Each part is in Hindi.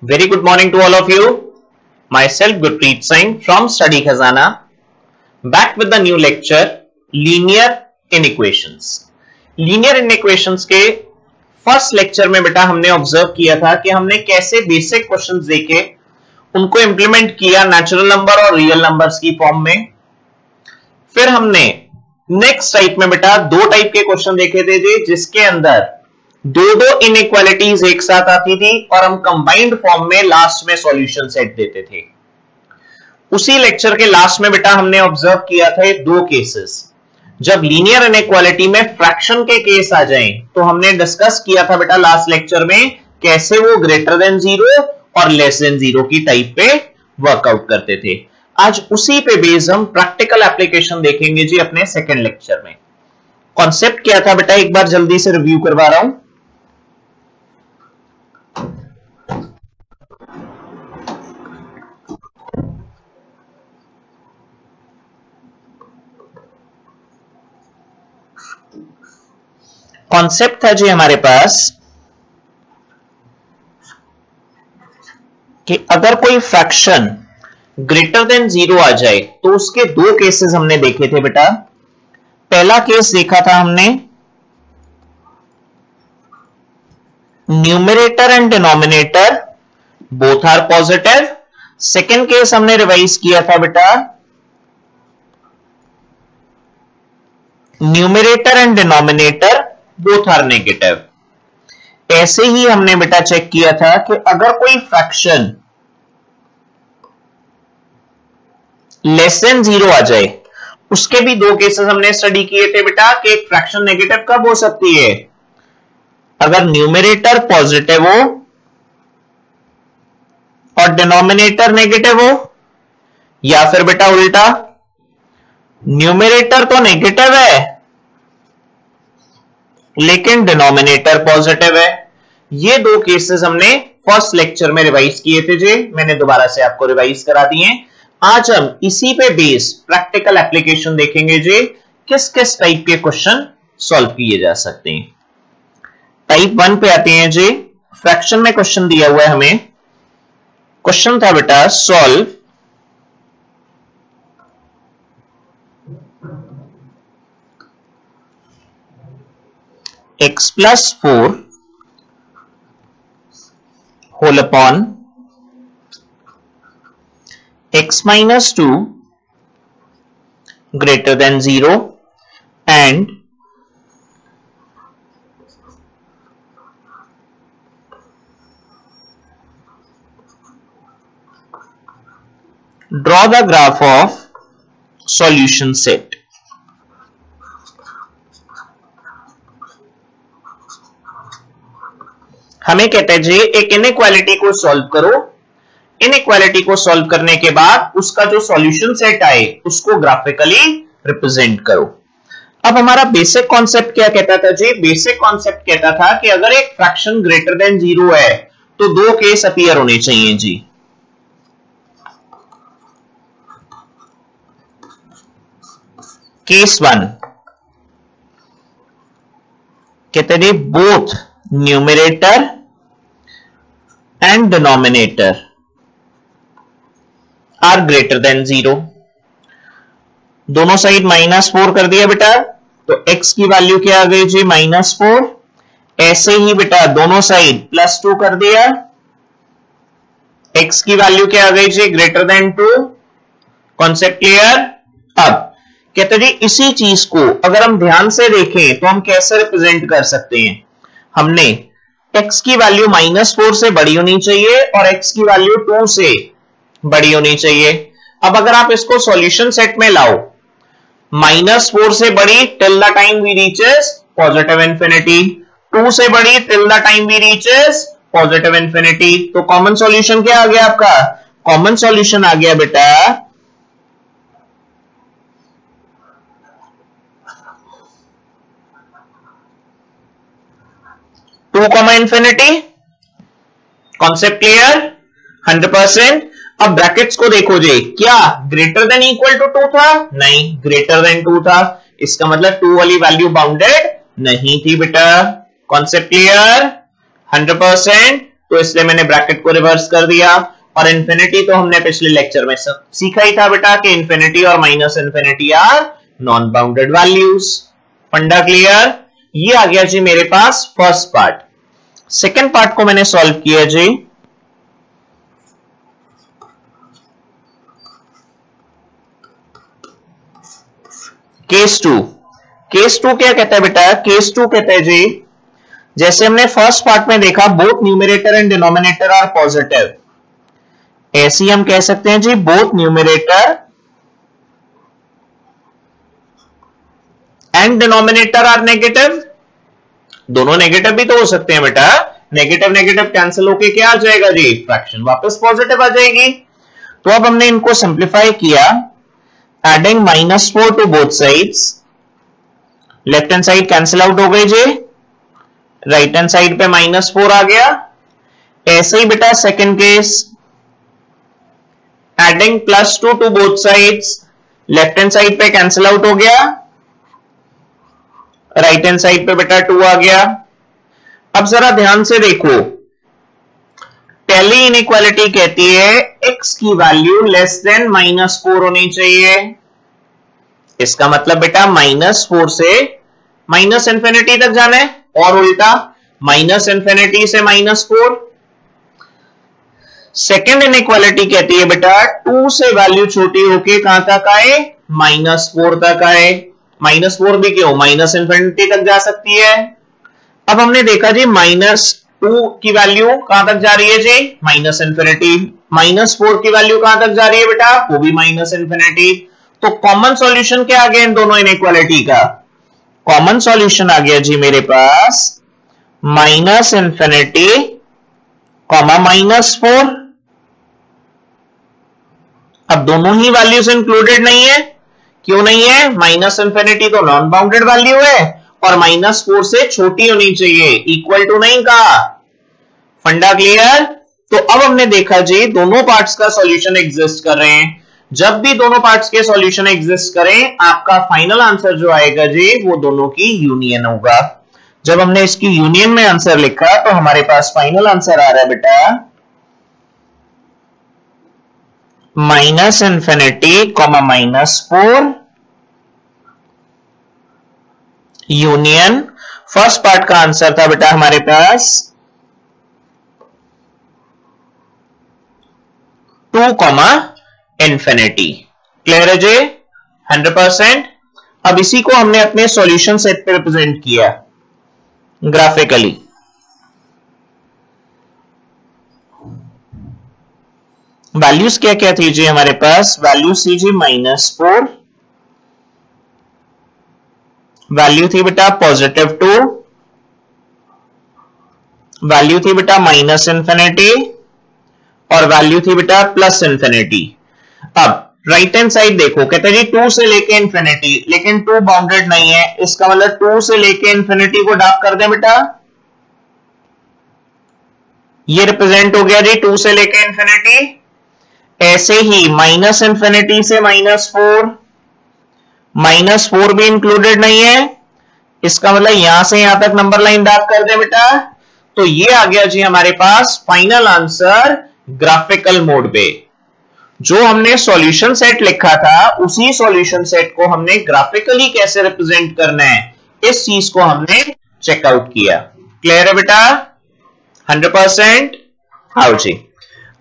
Very good morning to all of you. Myself Gurpreet Singh from Study Khazana, back with the new lecture Linear Inequations. Linear Inequations के फर्स्ट लेक्चर में बेटा हमने ऑब्जर्व किया था कि हमने कैसे बेसिक क्वेश्चंस देके उनको इंप्लीमेंट किया नेचुरल नंबर और रियल नंबर्स की फॉर्म में। फिर हमने नेक्स्ट टाइप में बेटा दो टाइप के क्वेश्चन देखे थे जिसके अंदर दो इनइक्वालिटीज एक साथ आती थी और हम कंबाइंड फॉर्म में लास्ट में सॉल्यूशन सेट देते थे। उसी लेक्चर के लास्ट में बेटा हमने ऑब्जर्व किया था दो केसेस। जब लीनियर इनइक्वालिटी में फ्रैक्शन के केस आ जाएं तो हमने डिस्कस किया था बेटा लास्ट लेक्चर में कैसे वो ग्रेटर देन जीरो और लेस देन जीरो की टाइप पे वर्कआउट करते थे। आज उसी पे बेस हम प्रैक्टिकल एप्लीकेशन देखेंगे जी अपने सेकेंड लेक्चर में। कॉन्सेप्ट क्या था बेटा एक बार जल्दी से रिव्यू करवा रहा हूं। कॉन्सेप्ट था जी हमारे पास कि अगर कोई फ्रैक्शन ग्रेटर देन जीरो आ जाए तो उसके दो केसेस हमने देखे थे बेटा। पहला केस देखा था हमने numerator and denominator both are positive. Second case हमने रिवाइज किया था बेटा numerator and denominator both are negative. ऐसे ही हमने बेटा चेक किया था कि अगर कोई फ्रैक्शन लेस देन जीरो आ जाए उसके भी दो केसेस हमने स्टडी किए थे बेटा कि एक फ्रैक्शन नेगेटिव कब हो सकती है अगर न्यूमरेटर पॉजिटिव हो और डिनोमिनेटर नेगेटिव हो, या फिर बेटा उल्टा न्यूमरेटर तो नेगेटिव है लेकिन डिनोमिनेटर पॉजिटिव है। ये दो केसेस हमने फर्स्ट लेक्चर में रिवाइज किए थे जी, मैंने दोबारा से आपको रिवाइज करा दिए। आज हम इसी पे बेस प्रैक्टिकल एप्लीकेशन देखेंगे जी किस किस टाइप के क्वेश्चन सॉल्व किए जा सकते हैं। टाइप 1 पे आते हैं जी। फ्रैक्शन में क्वेश्चन दिया हुआ है हमें। क्वेश्चन था बेटा solve x plus 4 whole upon x minus 2 greater than 0 and draw the graph of solution set। हमें कहते हैं जी एक इनइक्वालिटी को सॉल्व करो। इनइक्वालिटी को सॉल्व करने के बाद उसका जो सॉल्यूशन सेट आए उसको ग्राफिकली रिप्रेजेंट करो। अब हमारा बेसिक कॉन्सेप्ट क्या कहता था जी? बेसिक कॉन्सेप्ट कहता था कि अगर एक फ्रैक्शन ग्रेटर देन जीरो है तो दो केस अपीयर होने चाहिए जी। केस 1 कहते थे both numerator and denominator are greater than zero. दोनों साइड -4 कर दिया बेटा तो x की वैल्यू क्या आ गई जी -4। ऐसे ही बेटा दोनों साइड +2 कर दिया, x की वैल्यू क्या आ गई जी ग्रेटर देन 2। Concept clear. अब कहते जी इसी चीज को अगर हम ध्यान से देखें तो हम कैसे रिप्रेजेंट कर सकते हैं। हमने x की वैल्यू -4 से बड़ी होनी चाहिए और x की वैल्यू 2 से बड़ी होनी चाहिए। अब अगर आप इसको सॉल्यूशन सेट में लाओ -4 से बड़ी till the time we reaches positive infinity, 2 से बड़ी till the time we reaches positive infinity. तो कॉमन सॉल्यूशन क्या आ गया आपका? कॉमन सॉल्यूशन आ गया बेटा 2, इंफिनिटी। Concept clear 100%। अब ब्रैकेट्स को देखो जी, क्या ग्रेटर देन इक्वल टू 2 था? नहीं, ग्रेटर देन 2 था। इसका मतलब 2 वाली वैल्यू बाउंडेड नहीं थी बेटा। Concept clear 100%। तो इसलिए मैंने ब्रैकेट को रिवर्स कर दिया। और इन्फिनिटी तो हमने पिछले लेक्चर में सीखा ही था बेटा कि इन्फिनिटी और minus infinity are non bounded values. Funda clear? ये आ गया जी मेरे पास फर्स्ट पार्ट। सेकेंड पार्ट को मैंने सॉल्व किया जी। Case two. केस टू क्या कहता है बेटा? केस टू कहता है जी, जैसे हमने फर्स्ट पार्ट में देखा both numerator and denominator are positive, ऐसे ही हम कह सकते हैं जी both numerator and denominator are negative. दोनों नेगेटिव भी तो हो सकते हैं बेटा। नेगेटिव नेगेटिव कैंसिल होके क्या आ जाएगा जी? फ्रैक्शन वापस पॉजिटिव आ जाएगी। तो अब हमने इनको सिंप्लीफाई किया, adding -4 to both sides. Left hand side cancel out हो गई जी, राइट हैंड साइड पे -4 आ गया। ऐसे ही बेटा second case, adding +2 to both sides. Left hand side पे कैंसिल आउट हो गया, राइट हैंड साइड पे बेटा 2 आ गया। अब जरा ध्यान से देखो, पहली इनइक्वालिटी कहती है x की वैल्यू लेस देन -4 होनी चाहिए। इसका मतलब बेटा -4 से -इन्फिनिटी तक जाना है, और उल्टा -इन्फिनिटी से -4। सेकेंड इनइक्वालिटी कहती है बेटा 2 से वैल्यू छोटी होके कहां तक आए? -4 तक आए। -4 भी क्यों? -इन्फिनिटी तक जा सकती है। अब हमने देखा जी -2 की वैल्यू कहां तक जा रही है जी? -इन्फिनिटी। -4 की वैल्यू कहां तक जा रही है बेटा? वो भी -इन्फिनिटी। तो कॉमन सॉल्यूशन क्या आ गया इन दोनों इनइक्वालिटी का? कॉमन सॉल्यूशन आ गया जी मेरे पास -इन्फिनिटी, -4। अब दोनों ही वैल्यूज इंक्लूडेड नहीं है। क्यों नहीं है? -इन्फिनिटी तो नॉन बाउंडेड वैल्यू है, और -4 से छोटी होनी चाहिए, इक्वल टू नहीं कहा। फंडा क्लियर? तो अब हमने देखा जी दोनों पार्ट्स का सॉल्यूशन एग्जिस्ट कर रहे हैं। जब भी दोनों पार्ट्स के सॉल्यूशन एग्जिस्ट करें, आपका फाइनल आंसर जो आएगा जी वो दोनों की यूनियन होगा। जब हमने इसकी यूनियन में आंसर लिखा तो हमारे पास फाइनल आंसर आ रहा है बेटा -इन्फिनिटी, -4 यूनियन। फर्स्ट पार्ट का आंसर था बेटा हमारे पास 2, इन्फिनिटी। क्लियर है जी? 100%। अब इसी को हमने अपने सॉल्यूशन सेट पे रिप्रेजेंट किया ग्राफिकली। वैल्यूज क्या क्या थी जी हमारे पास? वैल्यूज थी जी -4, वैल्यू थी बेटा +2, वैल्यू थी बेटा -इन्फिनिटी, और वैल्यू थी बेटा +इन्फिनिटी। अब राइट हैंड साइड देखो, कहते हैं जी 2 से लेके इन्फिनिटी, लेकिन 2 बाउंडेड नहीं है। इसका मतलब 2 से लेके इन्फिनिटी को डार्क कर दें बेटा। ये रिप्रेजेंट हो गया जी 2 से लेके इन्फिनिटी। ऐसे ही -इन्फिनिटी से -4 भी इंक्लूडेड नहीं है। इसका मतलब यहां से यहां तक नंबर लाइन डार्क कर दे बेटा। तो ये आ गया जी हमारे पास फाइनल आंसर ग्राफिकल मोड पे। जो हमने सॉल्यूशन सेट लिखा था उसी सॉल्यूशन सेट को हमने ग्राफिकली कैसे रिप्रेजेंट करना है, इस चीज को हमने चेकआउट किया। क्लियर है बेटा? 100%। आओ जी,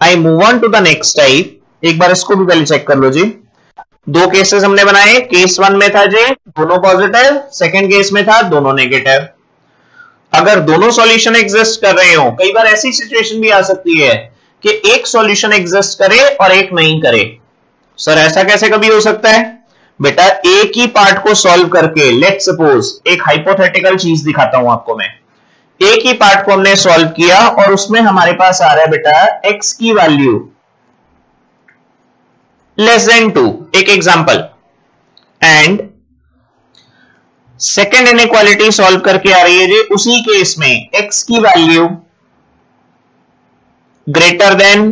I move on to the next type. एक बार इसको भी पहले चेक कर लो जी। 2 केसेस हमने बनाए। केस 1 में था जी दोनों पॉजिटिव, सेकंड केस में था दोनों नेगेटिव। अगर दोनों सॉल्यूशन एग्जिस्ट कर रहे हो, कई बार ऐसी सिचुएशन भी आ सकती है कि एक सॉल्यूशन एग्जिस्ट करे और एक नहीं करे। सर ऐसा कैसे कभी हो सकता है? बेटा एक ही पार्ट को सॉल्व करके, लेट्स सपोज एक हाइपोथेटिकल चीज दिखाता हूं आपको मैं। एक ही पार्ट को हमने सॉल्व किया और उसमें हमारे पास आ रहा है बेटा x की वैल्यू लेस देन 2, एक example, and second inequality solve करके आ रही है जी उसी केस में x की वैल्यू ग्रेटर देन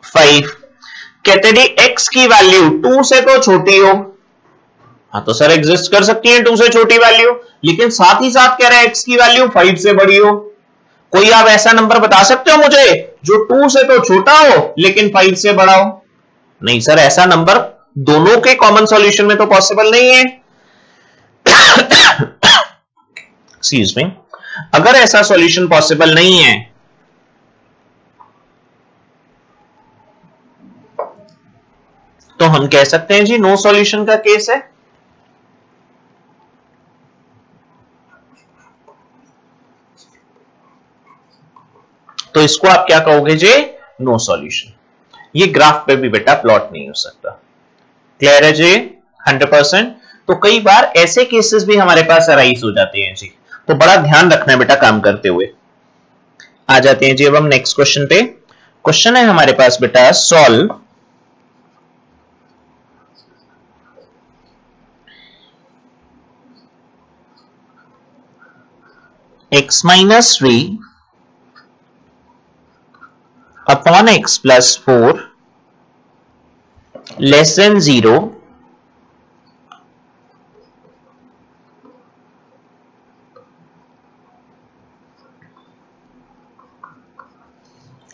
5। कहते जी x की वैल्यू 2 से तो छोटी हो। हाँ तो सर एग्जिस्ट कर सकती है 2 से छोटी वैल्यू, लेकिन साथ ही साथ कह रहे हैं x की वैल्यू 5 से बड़ी हो। कोई आप ऐसा नंबर बता सकते हो मुझे जो 2 से तो छोटा हो लेकिन 5 से बड़ा हो? नहीं सर, ऐसा नंबर दोनों के कॉमन सॉल्यूशन में तो पॉसिबल नहीं है। एक्सक्यूज मी, अगर ऐसा सॉल्यूशन पॉसिबल नहीं है तो हम कह सकते हैं जी नो सॉल्यूशन का केस है। तो इसको आप क्या कहोगे जी? No solution. ये ग्राफ पे भी बेटा प्लॉट नहीं हो सकता। क्लियर है जी? 100%। तो कई बार ऐसे केसेस भी हमारे पास अराइज हो जाते हैं जी, तो बड़ा ध्यान रखना है बेटा काम करते हुए। आ जाते हैं जी अब हम नेक्स्ट क्वेश्चन पे। क्वेश्चन है हमारे पास बेटा, solve x minus 3 upon x plus 4 less than 0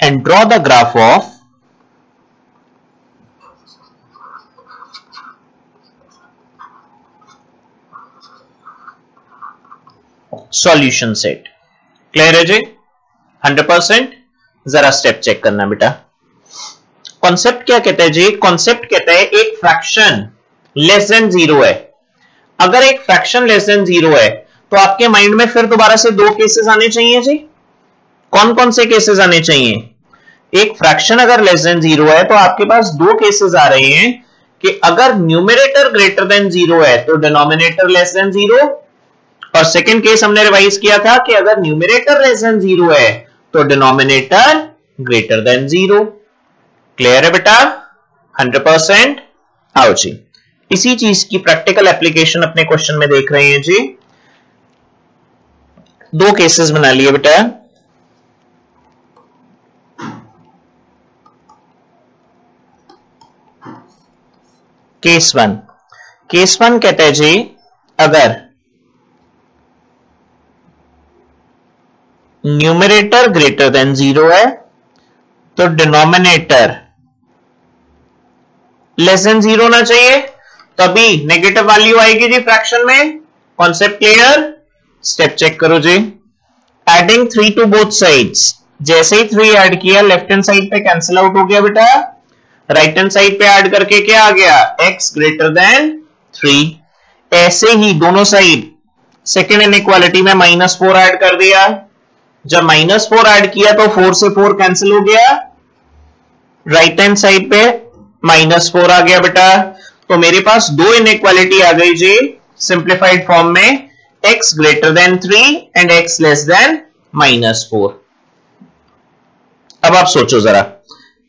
and draw the graph of solution set. Clear है जी? 100%। जरा स्टेप चेक करना बेटा। कॉन्सेप्ट क्या कहता है जी? कॉन्सेप्ट कहता है एक फ्रैक्शन लेस देन 0 है। अगर एक फ्रैक्शन लेस देन 0 है तो आपके माइंड में फिर दोबारा से दो केसेस आने चाहिए जी। कौन कौन से केसेस आने चाहिए? एक फ्रैक्शन अगर लेस देन 0 है तो आपके पास दो केसेस आ रहे हैं कि अगर न्यूमरेटर ग्रेटर देन 0 है तो डिनोमिनेटर लेस देन 0, और सेकंड केस हमने रिवाइज किया था कि अगर न्यूमरेटर लेस देन 0 है तो डिनोमिनेटर ग्रेटर देन 0। क्लियर है बेटा? 100%। आओ जी, इसी चीज की प्रैक्टिकल एप्लीकेशन अपने क्वेश्चन में देख रहे हैं जी। दो केसेस बना लिए बेटा। केस वन कहते हैं जी, अगर न्यूमरेटर ग्रेटर देन 0 है तो डिनोमिनेटर लेस देन 0 होना चाहिए, तभी नेगेटिव वैल्यू आएगी जी फ्रैक्शन में। Concept clear? स्टेप चेक करो जी। एडिंग 3 टू बोथ साइड्स, जैसे ही 3 ऐड किया लेफ्ट हैंड साइड पे कैंसिल आउट हो गया बेटा, राइट हैंड साइड पे ऐड करके क्या आ गया? x greater than 3। ऐसे ही दोनों साइड सेकेंड इनइक्वालिटी में -4 ऐड कर दिया। जब -4 ऐड किया तो 4 से 4 कैंसिल हो गया, राइट हैंड साइड पे -4 आ गया बेटा। तो मेरे पास दो इनइक्वालिटी आ गई जी सिंप्लीफाइड फॉर्म में, x greater than 3 and x less then -4। अब आप सोचो जरा,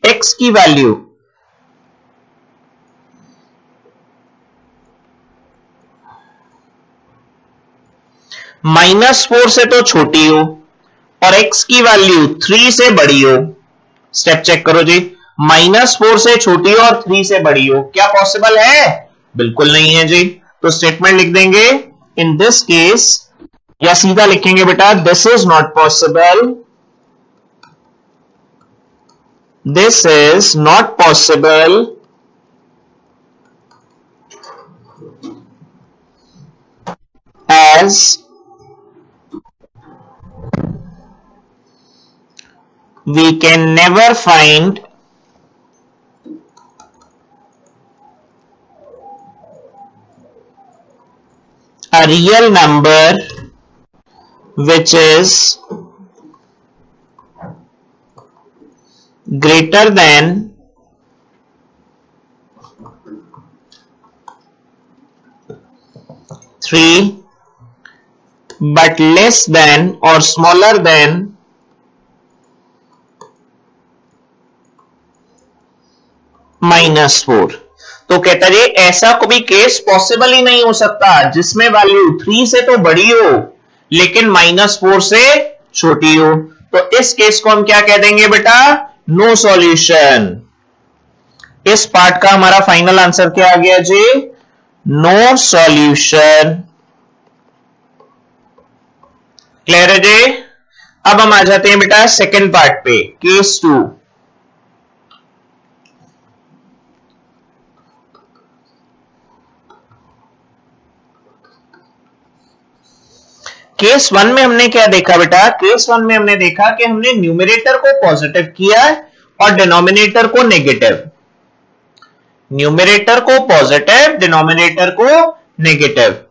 x की वैल्यू -4 से तो छोटी हो और x की वैल्यू 3 से बड़ी हो। स्टेप चेक करो जी, -4 से छोटी हो और 3 से बड़ी हो, क्या पॉसिबल है? बिल्कुल नहीं है जी। तो स्टेटमेंट लिख देंगे इन दिस केस, या सीधा लिखेंगे बेटा this is not possible, this is not possible as we can never find a real number which is greater than 3 but less than or smaller than -4। तो कहता है ऐसा कोई केस पॉसिबल ही नहीं हो सकता जिसमें वैल्यू 3 से तो बड़ी हो लेकिन -4 से छोटी हो। तो इस केस को हम क्या कह देंगे बेटा? No solution. इस पार्ट का हमारा फाइनल आंसर क्या आ गया जी? No solution. क्लियर है जी? अब हम आ जाते हैं बेटा सेकंड पार्ट पे, केस 2। केस 1 में हमने क्या देखा बेटा? केस 1 में हमने देखा कि हमने न्यूमरेटर को पॉजिटिव किया और डिनोमिनेटर को नेगेटिव। न्यूमरेटर को पॉजिटिव, डिनोमिनेटर को नेगेटिव।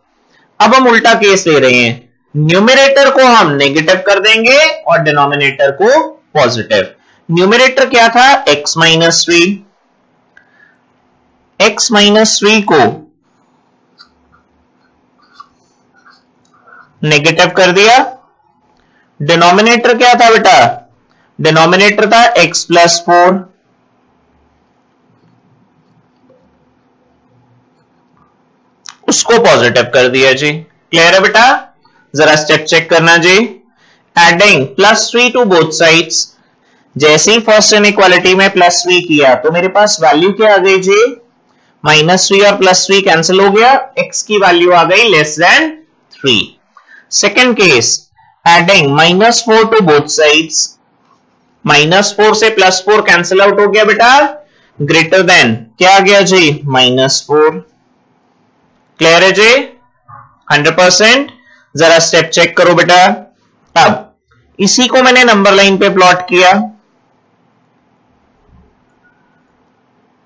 अब हम उल्टा केस ले रहे हैं, न्यूमरेटर को हम नेगेटिव कर देंगे और डिनोमिनेटर को पॉजिटिव। न्यूमरेटर क्या था? x minus 3। x माइनस 3 को नेगेटिव कर दिया। डिनोमिनेटर क्या था बेटा? डिनोमिनेटर था x प्लस 4। उसको पॉजिटिव कर दिया जी। क्लियर है बेटा? जरा स्टेप चेक करना जी। Adding plus 3 to both sides. जैसे ही फर्स्ट इनइक्वालिटी में प्लस 3 किया तो मेरे पास वैल्यू क्या आ गई जी? माइनस 3 और प्लस 3 कैंसिल हो गया, x की वैल्यू आ गई less than 3। Second case, adding minus 4 to both sides. Minus 4 से प्लस 4 कैंसिल आउट हो गया बेटा, ग्रेटर देन क्या आ गया जी? माइनस 4। क्लियर है जी? 100%। जरा स्टेप चेक करो बेटा। अब इसी को मैंने नंबर लाइन पे प्लॉट किया,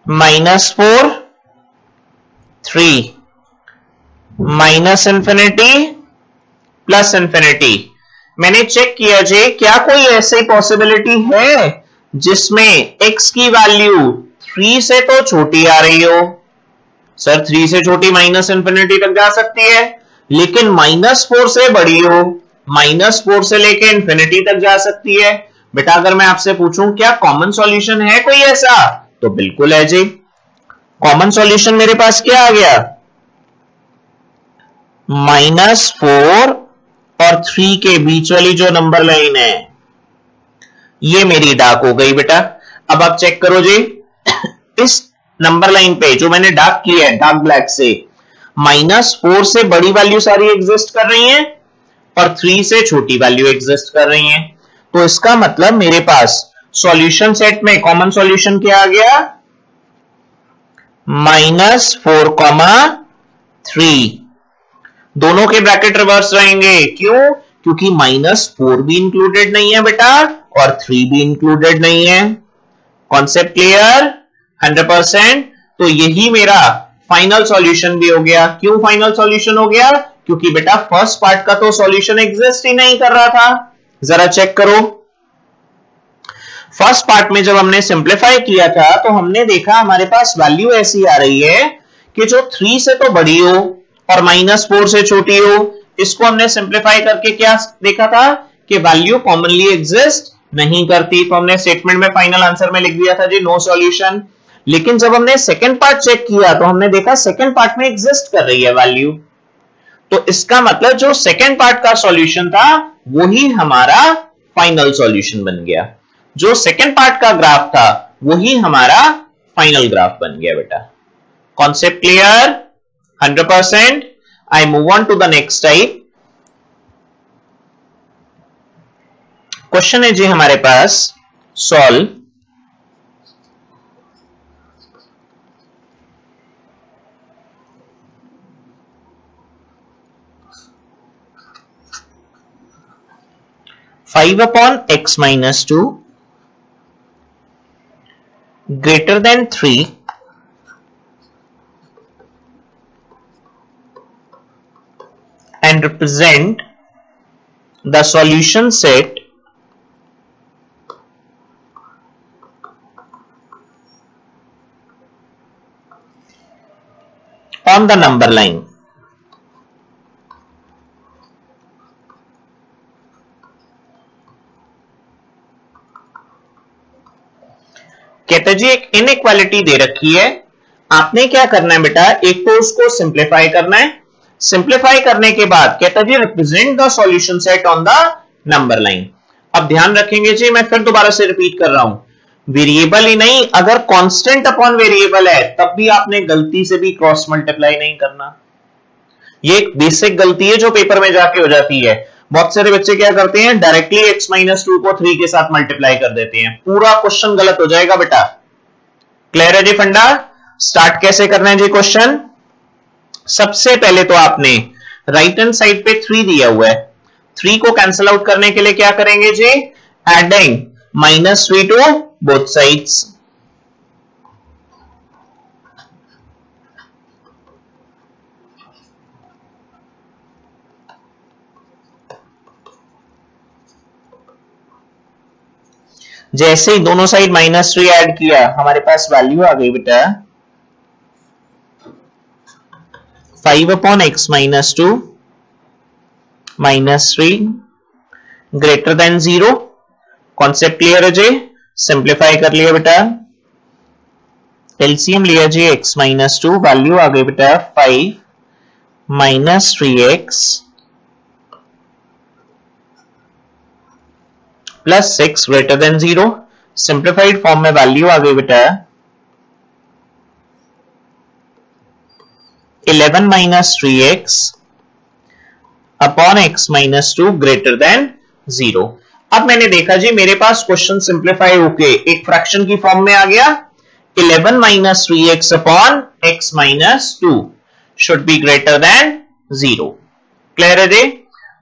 -4 3 माइनस इंफिनिटी प्लस इंफिनिटी। मैंने चेक किया जी क्या कोई ऐसी पॉसिबिलिटी है जिसमें x की वैल्यू 3 से तो छोटी आ रही हो? सर 3 से छोटी माइनस इंफिनिटी तक जा सकती है, लेकिन -4 से बड़ी हो, -4 से लेके इंफिनिटी तक जा सकती है। बेटा अगर मैं आपसे पूछूं क्या कॉमन सॉल्यूशन है कोई ऐसा, तो बिल्कुल है जी। कॉमन सॉल्यूशन मेरे पास क्या आ गया? -4 और 3 के बीच वाली जो नंबर लाइन है ये मेरी डार्क हो गई बेटा। अब आप चेक करो जी, इस नंबर लाइन पे जो मैंने डार्क किया है डार्क ब्लैक से, -4 से बड़ी वैल्यू सारी एग्जिस्ट कर रही हैं और 3 से छोटी वैल्यू एग्जिस्ट कर रही हैं। तो इसका मतलब मेरे पास सॉल्यूशन सेट में कॉमन सॉल्यूशन क्या आ गया? -4, 3। दोनों के ब्रैकेट रिवर्स रहेंगे। क्यों? क्योंकि -4 भी इंक्लूडेड नहीं है बेटा और 3 भी इंक्लूडेड नहीं है। Concept clear? 100%। तो यही मेरा फाइनल सॉल्यूशन भी हो गया। क्यों फाइनल सॉल्यूशन हो गया? क्योंकि बेटा फर्स्ट पार्ट का तो सॉल्यूशन एग्जिस्ट ही नहीं कर रहा था। जरा चेक करो, फर्स्ट पार्ट में जब हमने सिंप्लीफाई किया था तो हमने देखा हमारे पास वैल्यू ऐसी आ रही है कि जो 3 से तो बड़ी हो और -4 से छोटी हो। इसको हमने सिंप्लीफाई करके क्या देखा था कि वैल्यू कॉमनली एग्जिस्ट नहीं करती, तो हमने स्टेटमेंट में फाइनल आंसर में लिख दिया था जी नो सॉल्यूशन। लेकिन जब हमने सेकंड पार्ट चेक किया तो हमने देखा सेकंड पार्ट में एग्जिस्ट कर रही है वैल्यू। तो इसका मतलब जो सेकंड पार्ट का सॉल्यूशन था वही हमारा फाइनल सॉल्यूशन बन गया। जो सेकंड पार्ट का ग्राफ था वही हमारा फाइनल ग्राफ बन गया बेटा। Concept clear? 100%। I move on to the next type. Question है जी हमारे पास, solve five upon x minus 2 greater than 3 and represent the solution set on the number line. कहते जी एक इनइक्वालिटी दे रखी है, आपने क्या करना है बेटा, एक तो उसको सिंप्लीफाई करना है। सिंप्लीफाई करने के बाद कहता जी represent the solution set on the number line. अब ध्यान रखेंगे जी, मैं फिर दोबारा से रिपीट कर रहा हूं, वेरिएबल ही नहीं, अगर कांस्टेंट अपॉन वेरिएबल है तब भी आपने गलती से भी क्रॉस मल्टीप्लाई नहीं करना। ये एक बेसिक गलती है जो पेपर में जाके हो जाती है। बहुत सारे बच्चे क्या करते हैं, डायरेक्टली x माइनस 2 को 3 के साथ मल्टीप्लाई कर देते हैं, पूरा क्वेश्चन गलत हो जाएगा बेटा। क्लियर है जी फंडा? स्टार्ट कैसे करना है जी क्वेश्चन? सबसे पहले तो आपने राइट हैंड साइड पे 3 दिया हुआ है, 3 को कैंसिल आउट करने के लिए क्या करेंगे जी, एडिंग -3 टू बोथ साइड्स। जैसे ही दोनों साइड -3 ऐड किया, हमारे पास वैल्यू आ गई बेटा 5/x - 2 -3 greater than 0। Concept clear है जी? सिंप्लीफाई कर लिया बेटा, एलसीएम लिया जी x - 2, वैल्यू आ गई बेटा 5 - 3x plus 6 greater than 0। Simplified form में वैल्यू आ गई बेटा 11 - 3x upon x - 2 greater than 0। अब मैंने देखा जी मेरे पास क्वेश्चन सिंप्लीफाई होके एक फ्रैक्शन की फॉर्म में आ गया, 11 - 3x upon x - 2 should be greater than 0। Clear है जी?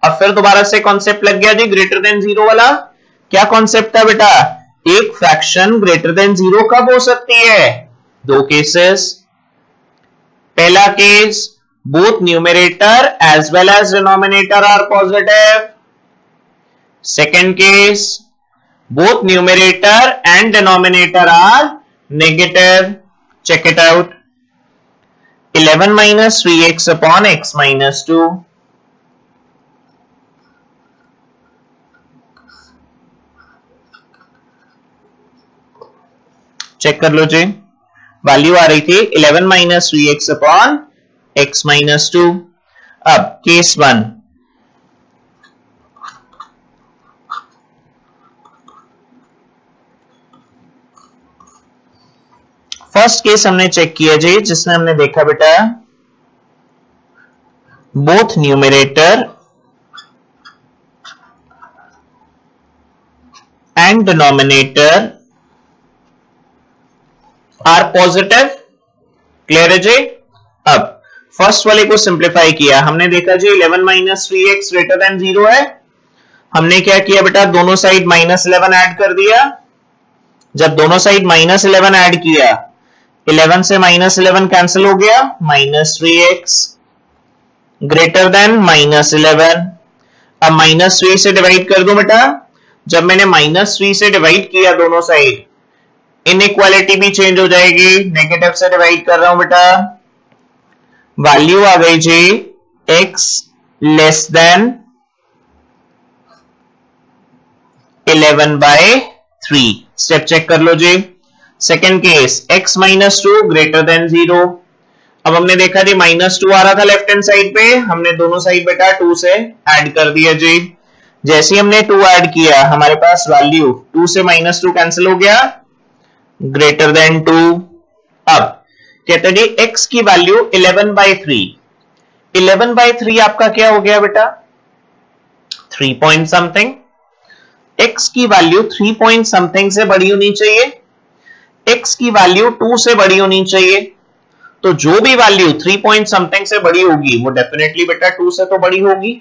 अब फिर दोबारा से कॉन्सेप्ट लग गया जी ग्रेटर देन 0 वाला। क्या कॉन्सेप्ट था बेटा? एक फ्रैक्शन ग्रेटर देन 0 कब हो सकती है? दो केसेस। पहला case, both numerator as well as denominator are positive. Second case, both numerator and denominator are negative. Check it out. 11 minus 3x upon x minus 2. Check कर लो जी, वैल्यू आ रही थी 11 minus 3x upon x minus 2। अब केस 1, फर्स्ट केस हमने चेक किया जी, जिसमें हमने देखा बेटा both numerator and denominator are positive. Clear है जी? अब फर्स्ट वाले को सिंप्लीफाई किया, हमने देखा जी 11 माइनस 3x ग्रेटर देन 0 है। हमने क्या किया बेटा, दोनों साइड -11 ऐड कर दिया। जब दोनों साइड -11 ऐड किया, 11 से -11 कैंसिल हो गया, -3x ग्रेटर देन -11। अब -3 से डिवाइड कर दो बेटा। जब मैंने -3 से डिवाइड किया दोनों साइड, इनइक्वालिटी भी चेंज हो जाएगी, नेगेटिव से डिवाइड कर रहा हूं बेटा, वैल्यू आ गई जी x less than 11/3। Step check कर लो जी। Second case, x minus 2 greater than 0। अब हमने देखा जी -2 आ रहा था लेफ्ट हैंड साइड पे, हमने दोनों साइड बेटा 2 से ऐड कर दिया जी। जैसे ही हमने 2 ऐड किया, हमारे पास वैल्यू 2 से -2 कैंसिल हो गया, ग्रेटर देन 2। अब कहते हैं जी x की वैल्यू 11/3। 11/3 आपका क्या हो गया बेटा, 3 पॉइंट समथिंग। x की वैल्यू 3 पॉइंट समथिंग से बड़ी होनी चाहिए, x की वैल्यू 2 से बड़ी होनी चाहिए। तो जो भी वैल्यू 3 पॉइंट समथिंग से बड़ी होगी, वो डेफिनेटली बेटा 2 से तो बड़ी होगी।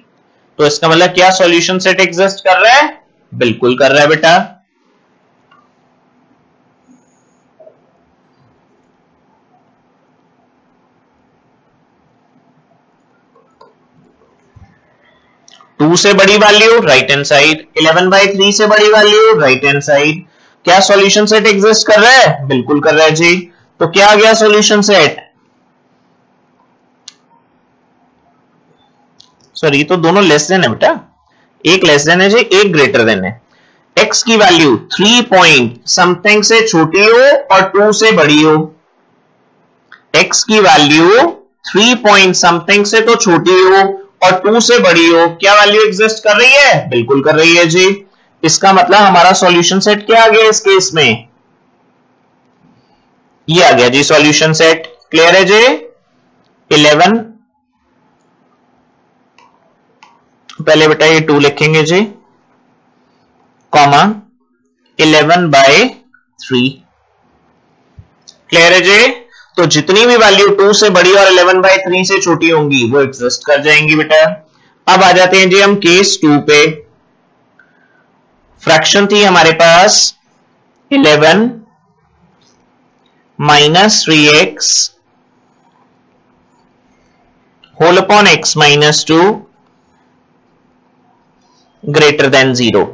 तो इसका मतलब क्या सॉल्यूशन सेट एग्जिस्ट कर रहा है? बिल्कुल कर रहा है बेटा। टू से बड़ी वैल्यू राइट हैंड साइड, 11/3 से बड़ी वैल्यू राइट हैंड साइड। क्या सॉल्यूशन सेट एग्जिस्ट कर रहा है? बिल्कुल कर रहा है जी। तो क्या आ गया सॉल्यूशन सेट? सॉरी, तो दोनों लेस देन है बेटा, एक लेस देन है जी, एक ग्रेटर देन है। x की वैल्यू 3 पॉइंट समथिंग से छोटी हो और 2 से बड़ी हो। x की वैल्यू 3 पॉइंट समथिंग से तो छोटी हो और 2 से बड़ी हो। क्या वैल्यू एग्जिस्ट कर रही है? बिल्कुल कर रही है जी। इसका मतलब हमारा सॉल्यूशन सेट क्या आ गया इस केस में? ये आ गया जी सॉल्यूशन सेट। क्लियर है जी? 11 पहले बेटा ये 2 लिखेंगे जी, कॉमा 11/3। क्लियर है जी? तो जितनी भी वैल्यू 2 से बड़ी और 11/3 से छोटी होंगी वो एग्जिस्ट कर जाएंगी बेटा। अब आ जाते हैं जी हम केस 2 पे। फ्रैक्शन थी हमारे पास 11 - 3x whole upon x - 2 greater than 0।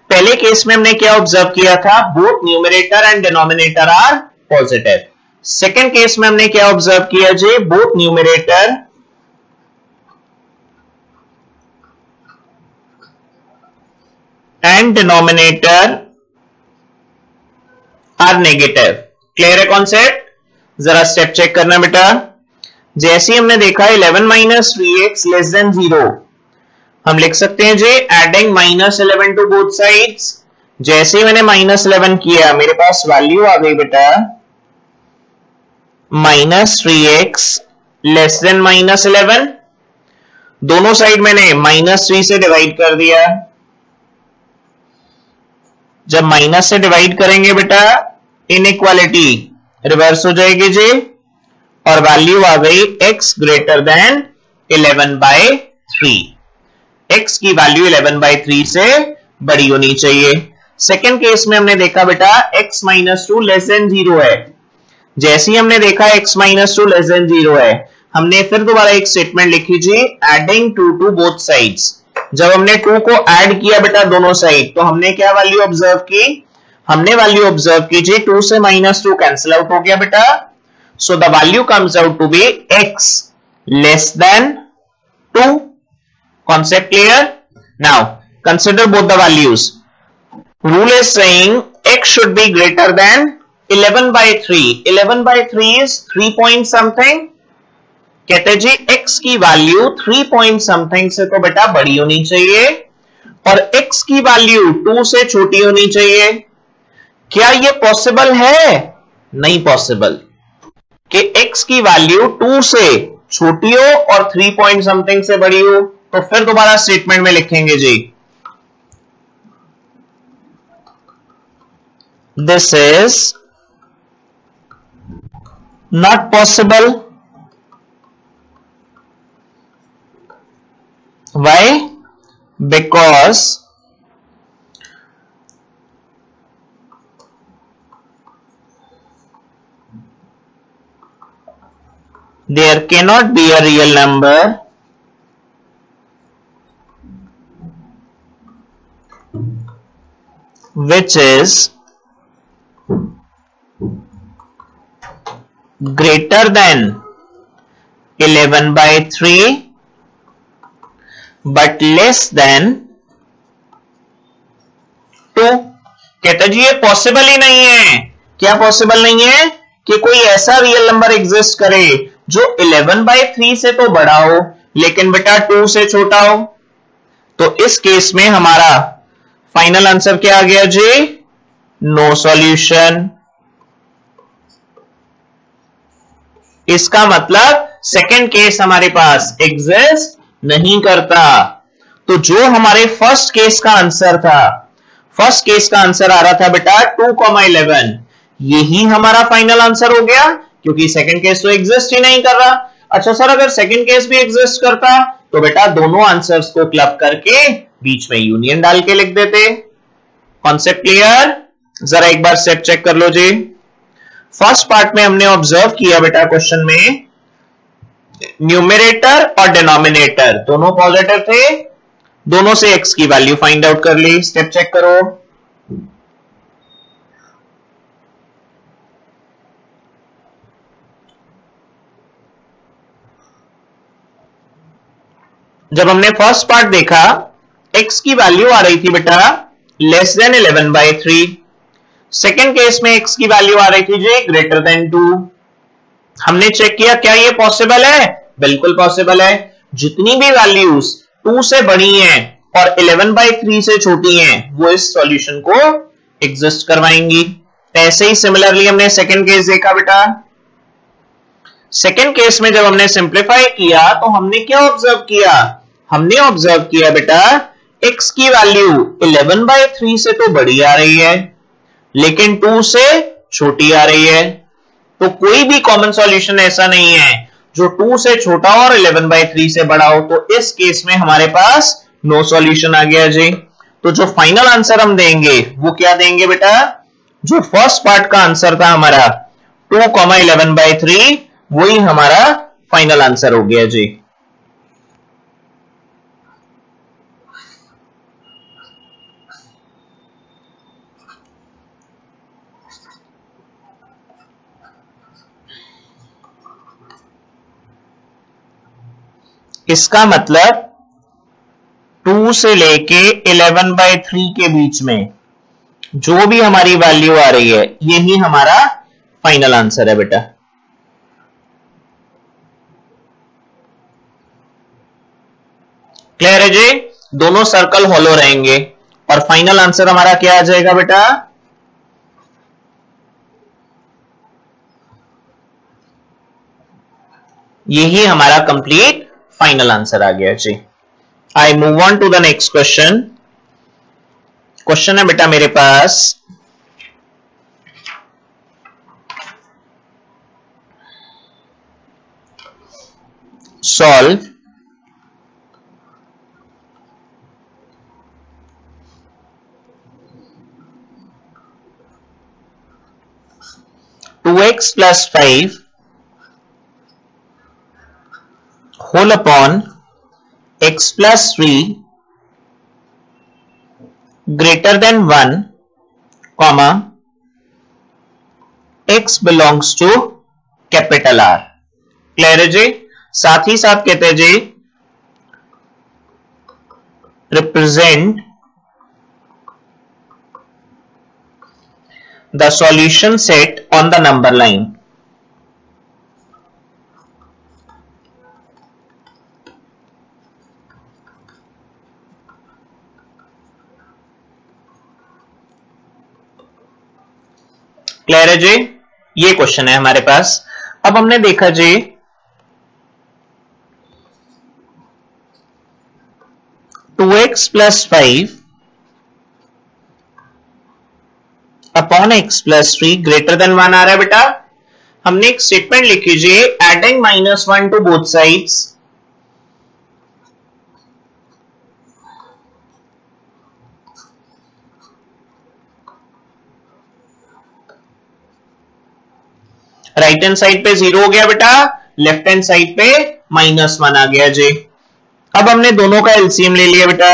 पहले केस में हमने क्या ऑब्जर्व किया था, both numerator and denominator are positive. Second case में हमने क्या ऑब्जर्व किया जी, both numerator and denominator are negative. Clear है कॉन्सेप्ट? जरा स्टेप चेक करना बेटा। जैसे ही हमने देखा 11 - 3x लेस देन 0, हम लिख सकते हैं जी एडिंग -11 टू बोथ साइड्स। जैसे ही मैंने -11 किया मेरे पास वैल्यू आ गई बेटा -3x लेस देन -11। दोनों साइड मैंने -3 से डिवाइड कर दिया। जब माइनस से डिवाइड करेंगे बेटा इनइक्वालिटी रिवर्स हो जाएगी जी, और वैल्यू आ गई x ग्रेटर देन 11/3। x की वैल्यू 11/3 से बड़ी होनी चाहिए। सेकेंड केस में हमने देखा बेटा x - 2 लेस देन 0 है। जैसे ही हमने देखा x - 2 लेस देन 0 है, हमने फिर दोबारा एक स्टेटमेंट लिखी जी एडिंग 2 टू बोथ साइड्स। जब हमने 2 को ऐड किया बेटा दोनों साइड, तो हमने क्या वैल्यू ऑब्जर्व की, हमने वैल्यू ऑब्जर्व की जी 2 से -2 कैंसिल आउट हो गया बेटा। So the value comes out to be x less than 2। Concept clear? Now consider both the values. Rule is saying x should be greater than 11/3. 11/3 is 3 point something. कहते जी x की वैल्यू 3 point something से तो बेटा बड़ी होनी चाहिए और x की वैल्यू 2 से छोटी होनी चाहिए। क्या ये पॉसिबल है? नहीं पॉसिबल कि x की वैल्यू 2 से छोटी हो और 3 point something से बड़ी हो। तो फिर दोबारा स्टेटमेंट में लिखेंगे जी this is not possible. Why? Because there cannot be a real number which is greater than 11/3 but less than 2। कहता जी ये पॉसिबल ही नहीं है। क्या पॉसिबल नहीं है? कि कोई ऐसा रियल नंबर एग्जिस्ट करे जो 11/3 से तो बड़ा हो लेकिन बेटा 2 से छोटा हो। तो इस केस में हमारा फाइनल आंसर क्या आ गया जी? No solution. इसका मतलब सेकंड केस हमारे पास एग्जिस्ट नहीं करता। तो जो हमारे फर्स्ट केस का आंसर था, फर्स्ट केस का आंसर आ रहा था बेटा 2,11, यही हमारा फाइनल आंसर हो गया क्योंकि सेकंड केस तो एग्जिस्ट ही नहीं कर रहा। अच्छा सर अगर सेकंड केस भी एग्जिस्ट करता तो बेटा दोनों आंसर्स को क्लब करके बीच में यूनियन डाल के लिख देते। Concept clear? जरा एक बार स्टेप चेक कर लो जी। फर्स्ट पार्ट में हमने ऑब्जर्व किया बेटा क्वेश्चन में न्यूमरेटर और डिनोमिनेटर दोनों पॉजिटिव थे, दोनों से x की वैल्यू फाइंड आउट कर ली। स्टेप चेक करो। जब हमने फर्स्ट पार्ट देखा x की वैल्यू आ रही थी बेटा लेस देन 11/3। सेकेंड केस में x की वैल्यू आ रही थी जी ग्रेटर देन 2। हमने चेक किया क्या ये पॉसिबल है? बिल्कुल पॉसिबल है। जितनी भी वैल्यूज 2 से बड़ी हैं और 11/3 से छोटी हैं वो इस सॉल्यूशन को एग्जिस्ट करवाएंगी। ऐसे ही सिमिलरली हमने सेकंड केस देखा बेटा। सेकंड केस में जब हमने सिंप्लीफाई किया तो हमने क्या ऑब्जर्व किया, हमने ऑब्जर्व किया बेटा x की वैल्यू 11/3 से तो बड़ी आ रही है लेकिन 2 से छोटी आ रही है। तो कोई भी कॉमन सॉल्यूशन ऐसा नहीं है जो 2 से छोटा और 11/3 से बड़ा हो। तो इस केस में हमारे पास नो सॉल्यूशन आ गया जी। तो जो फाइनल आंसर हम देंगे वो क्या देंगे बेटा, जो फर्स्ट पार्ट का आंसर था हमारा 2,11/3 वही हमारा फाइनल आंसर हो गया जी। इसका मतलब 2 से लेके 11/3 के बीच में जो भी हमारी वैल्यू आ रही है यही हमारा फाइनल आंसर है बेटा। क्लियर है जी, दोनों सर्कल हॉलो रहेंगे और फाइनल आंसर हमारा क्या आ जाएगा बेटा, यही हमारा कंप्लीट फाइनल आंसर आ गया जी। I move on to the next question. Question है बेटा मेरे पास, solve two X plus 5 whole upon x plus 3 greater than 1 comma x belongs to capital R। Clear है जी, साथ ही साथ कहते हैं जी represent the solution set on the number line. Clear है जी, ये क्वेश्चन है हमारे पास। अब हमने देखा जी 2x plus 5 upon x plus 3 greater than 1 आ रहा है बेटा। हमने एक स्टेटमेंट लिखी जी, adding -1 to both sides right hand side पे 0 हो गया बेटा, लेफ्ट हैंड साइड पे -1 आ गया जी। अब हमने दोनों का एलसीएम ले लिया बेटा।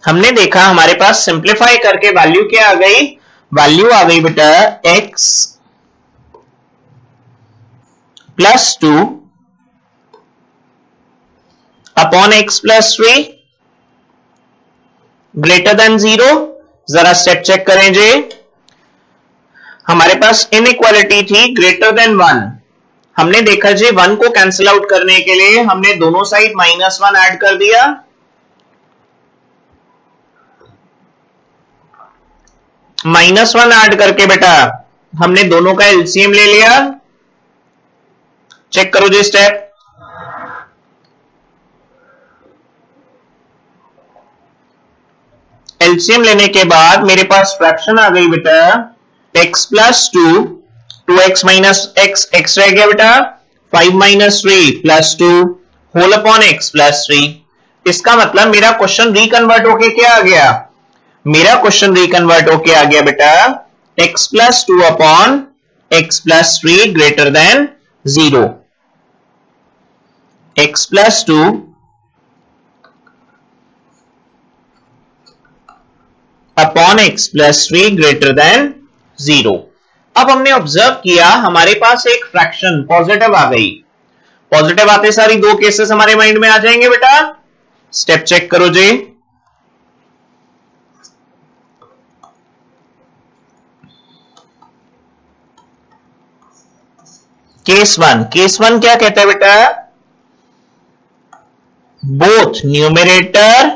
हमने देखा हमारे पास सिंप्लीफाई करके वैल्यू क्या आ गई, वैल्यू आ गई बेटा x plus 2 upon x plus 3 greater than 0। जरा स्टेप चेक करें जी, हमारे पास इनइक्वालिटी थी ग्रेटर देन 1। हमने देखा जी 1 को कैंसिल आउट करने के लिए हमने दोनों साइड -1 ऐड कर दिया। -1 ऐड करके बेटा हमने दोनों का एलसीएम ले लिया। चेक करो जी स्टेप, एलसीएम लेने के बाद मेरे पास फ्रैक्शन आ गई बेटा x plus 2x minus x रह गया बेटा 5 minus 3 plus 2 whole upon x plus 3। इसका मतलब मेरा क्वेश्चन रिकन्वर्ट होके क्या आ गया, मेरा क्वेश्चन रिकन्वर्ट होके आ गया बेटा x plus 2 upon x plus 3 greater than 0। x plus 2 upon x plus 3 greater than 0। अब हमने ऑब्जर्व किया हमारे पास एक फ्रैक्शन पॉजिटिव आ गई। पॉजिटिव आते सारी दो केसेस हमारे माइंड में आ जाएंगे बेटा। स्टेप चेक करो जी, केस वन क्या कहता है बेटा, both numerator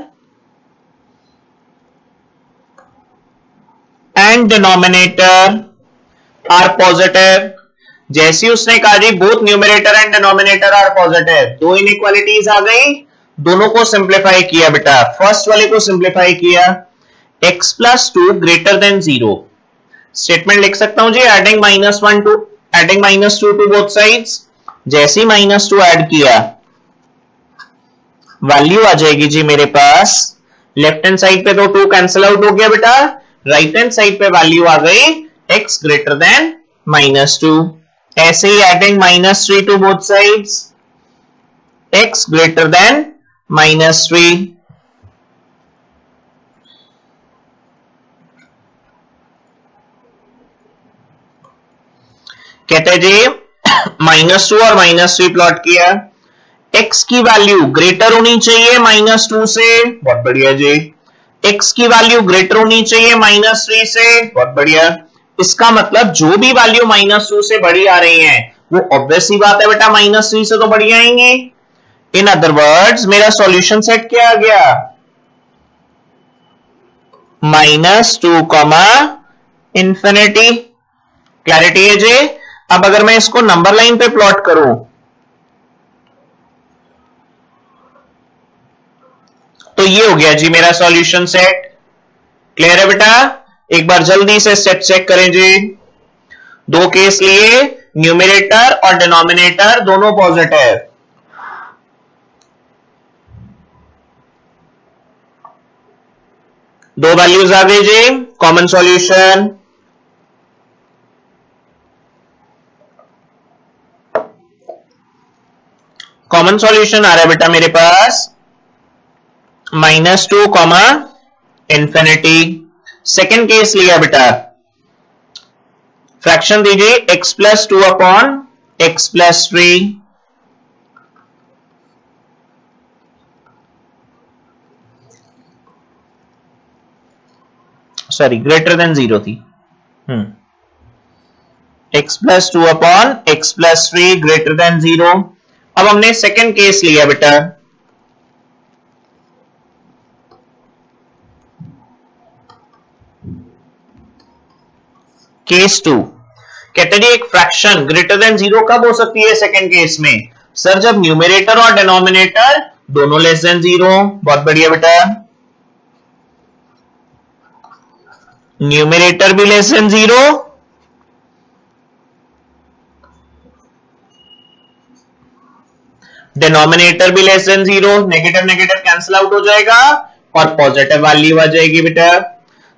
and denominator are positive. जैसे उसने कहा जी both numerator and denominator are positive, दो इनइक्वालिटीज आ गई, दोनों को सिंप्लीफाई किया बेटा। फर्स्ट वाले को सिंप्लीफाई किया, x plus 2 greater than 0। Statement लिख सकता हूं जी, adding minus two to both sides. जैसे ही -2 ऐड किया, वैल्यू आ जाएगी जी मेरे पास, लेफ्ट हैंड साइड पे तो 2 कैंसिल आउट हो गया बेटा, राइट हैंड साइड पे वैल्यू आ गई x ग्रेटर देन -2। ऐसे ही adding -3 to both sides, x greater than -3। कहते हैं जी -2 और -3 प्लॉट किया, x की वैल्यू ग्रेटर होनी चाहिए -2 से, बहुत बढ़िया जी। x की वैल्यू ग्रेटर होनी चाहिए -3 से, बहुत बढ़िया। इसका मतलब जो भी वैल्यू -2 से बड़ी आ रही है वो ऑब्वियस सी बात है बेटा -3 से तो बड़ी आएंगी। इन अदर वर्ड्स मेरा सॉल्यूशन सेट क्या आ गया, -2, इंफिनिटी। क्लैरिटी है जी। अब अगर मैं इसको नंबर लाइन पे प्लॉट करूं तो ये हो गया जी मेरा सॉल्यूशन सेट। क्लियर है बेटा। एक बार जल्दी से स्टेप चेक करें जी। दो केस लिए, न्यूमरेटर और डिनोमिनेटर दोनों पॉजिटिव। दो वैल्यूज आ गई जी, कॉमन सॉल्यूशन। कॉमन सॉल्यूशन आ रहा है बेटा मेरे पास -2, इंफिनिटी। सेकेंड केस लिया बेटा, फ्रैक्शन दीजिए x plus 2 upon x plus 3। Sorry, greater than 0 थी। x plus 2 upon x plus 3 greater than 0। अब हमने सेकेंड केस लिया बेटा, केस 2। कहते हैं एक फ्रैक्शन ग्रेटर देन 0 कब हो सकती है सेकेंड केस में, सर जब न्यूमरेटर और डिनोमिनेटर दोनों लेस देन 0। बहुत बढ़िया बेटा, न्यूमरेटर भी लेस देन 0, डिनोमिनेटर भी less than 0। Negative negative cancel out हो जाएगा और पॉजिटिव वैल्यू आ जाएगी बेटा।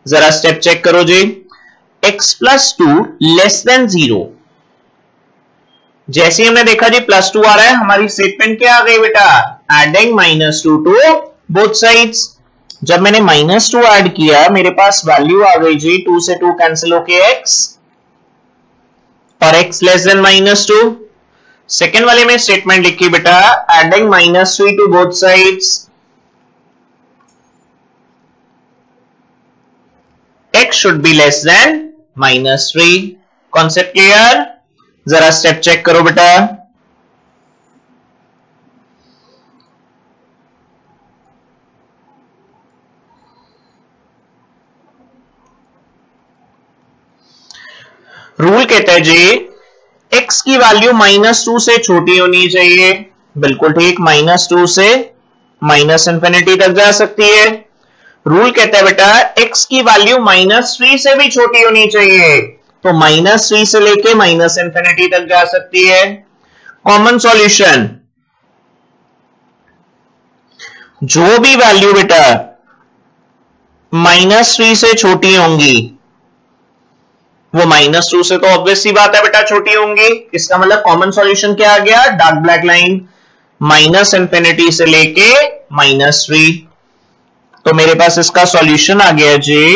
जरा स्टेप चेक करो जी, x प्लस 2 लेस देन 0। जैसे ही हमने देखा जी +2 आ रहा है, हमारी स्टेटमेंट क्या आ गई बेटा, एडिंग -2 टू बोथ साइड्स। जब मैंने -2 ऐड किया, मेरे पास वैल्यू आ गई जी 2 से 2 कैंसिल होके x, और x लेस देन -2। सेकेंड वाले में स्टेटमेंट लिखी बेटा, adding -3 to both sides, x should be less than -3। Concept clear. जरा स्टेप चेक करो बेटा, रूल कहता है जी x की वैल्यू -2 से छोटी होनी चाहिए। बिल्कुल ठीक, -2 से -इंफिनिटी तक जा सकती है। रूल कहता है बेटा x की वैल्यू -3 से भी छोटी होनी चाहिए, तो -3 से लेके -इंफिनिटी तक जा सकती है। कॉमन सॉल्यूशन, जो भी वैल्यू बेटा -3 से छोटी होंगी वो -2 से तो ऑब्वियस सी बात है बेटा छोटी होंगी। इसका मतलब कॉमन सॉल्यूशन क्या आ गया, डार्क ब्लैक लाइन, -इंफिनिटी से लेके -3। तो मेरे पास इसका सॉल्यूशन आ गया जी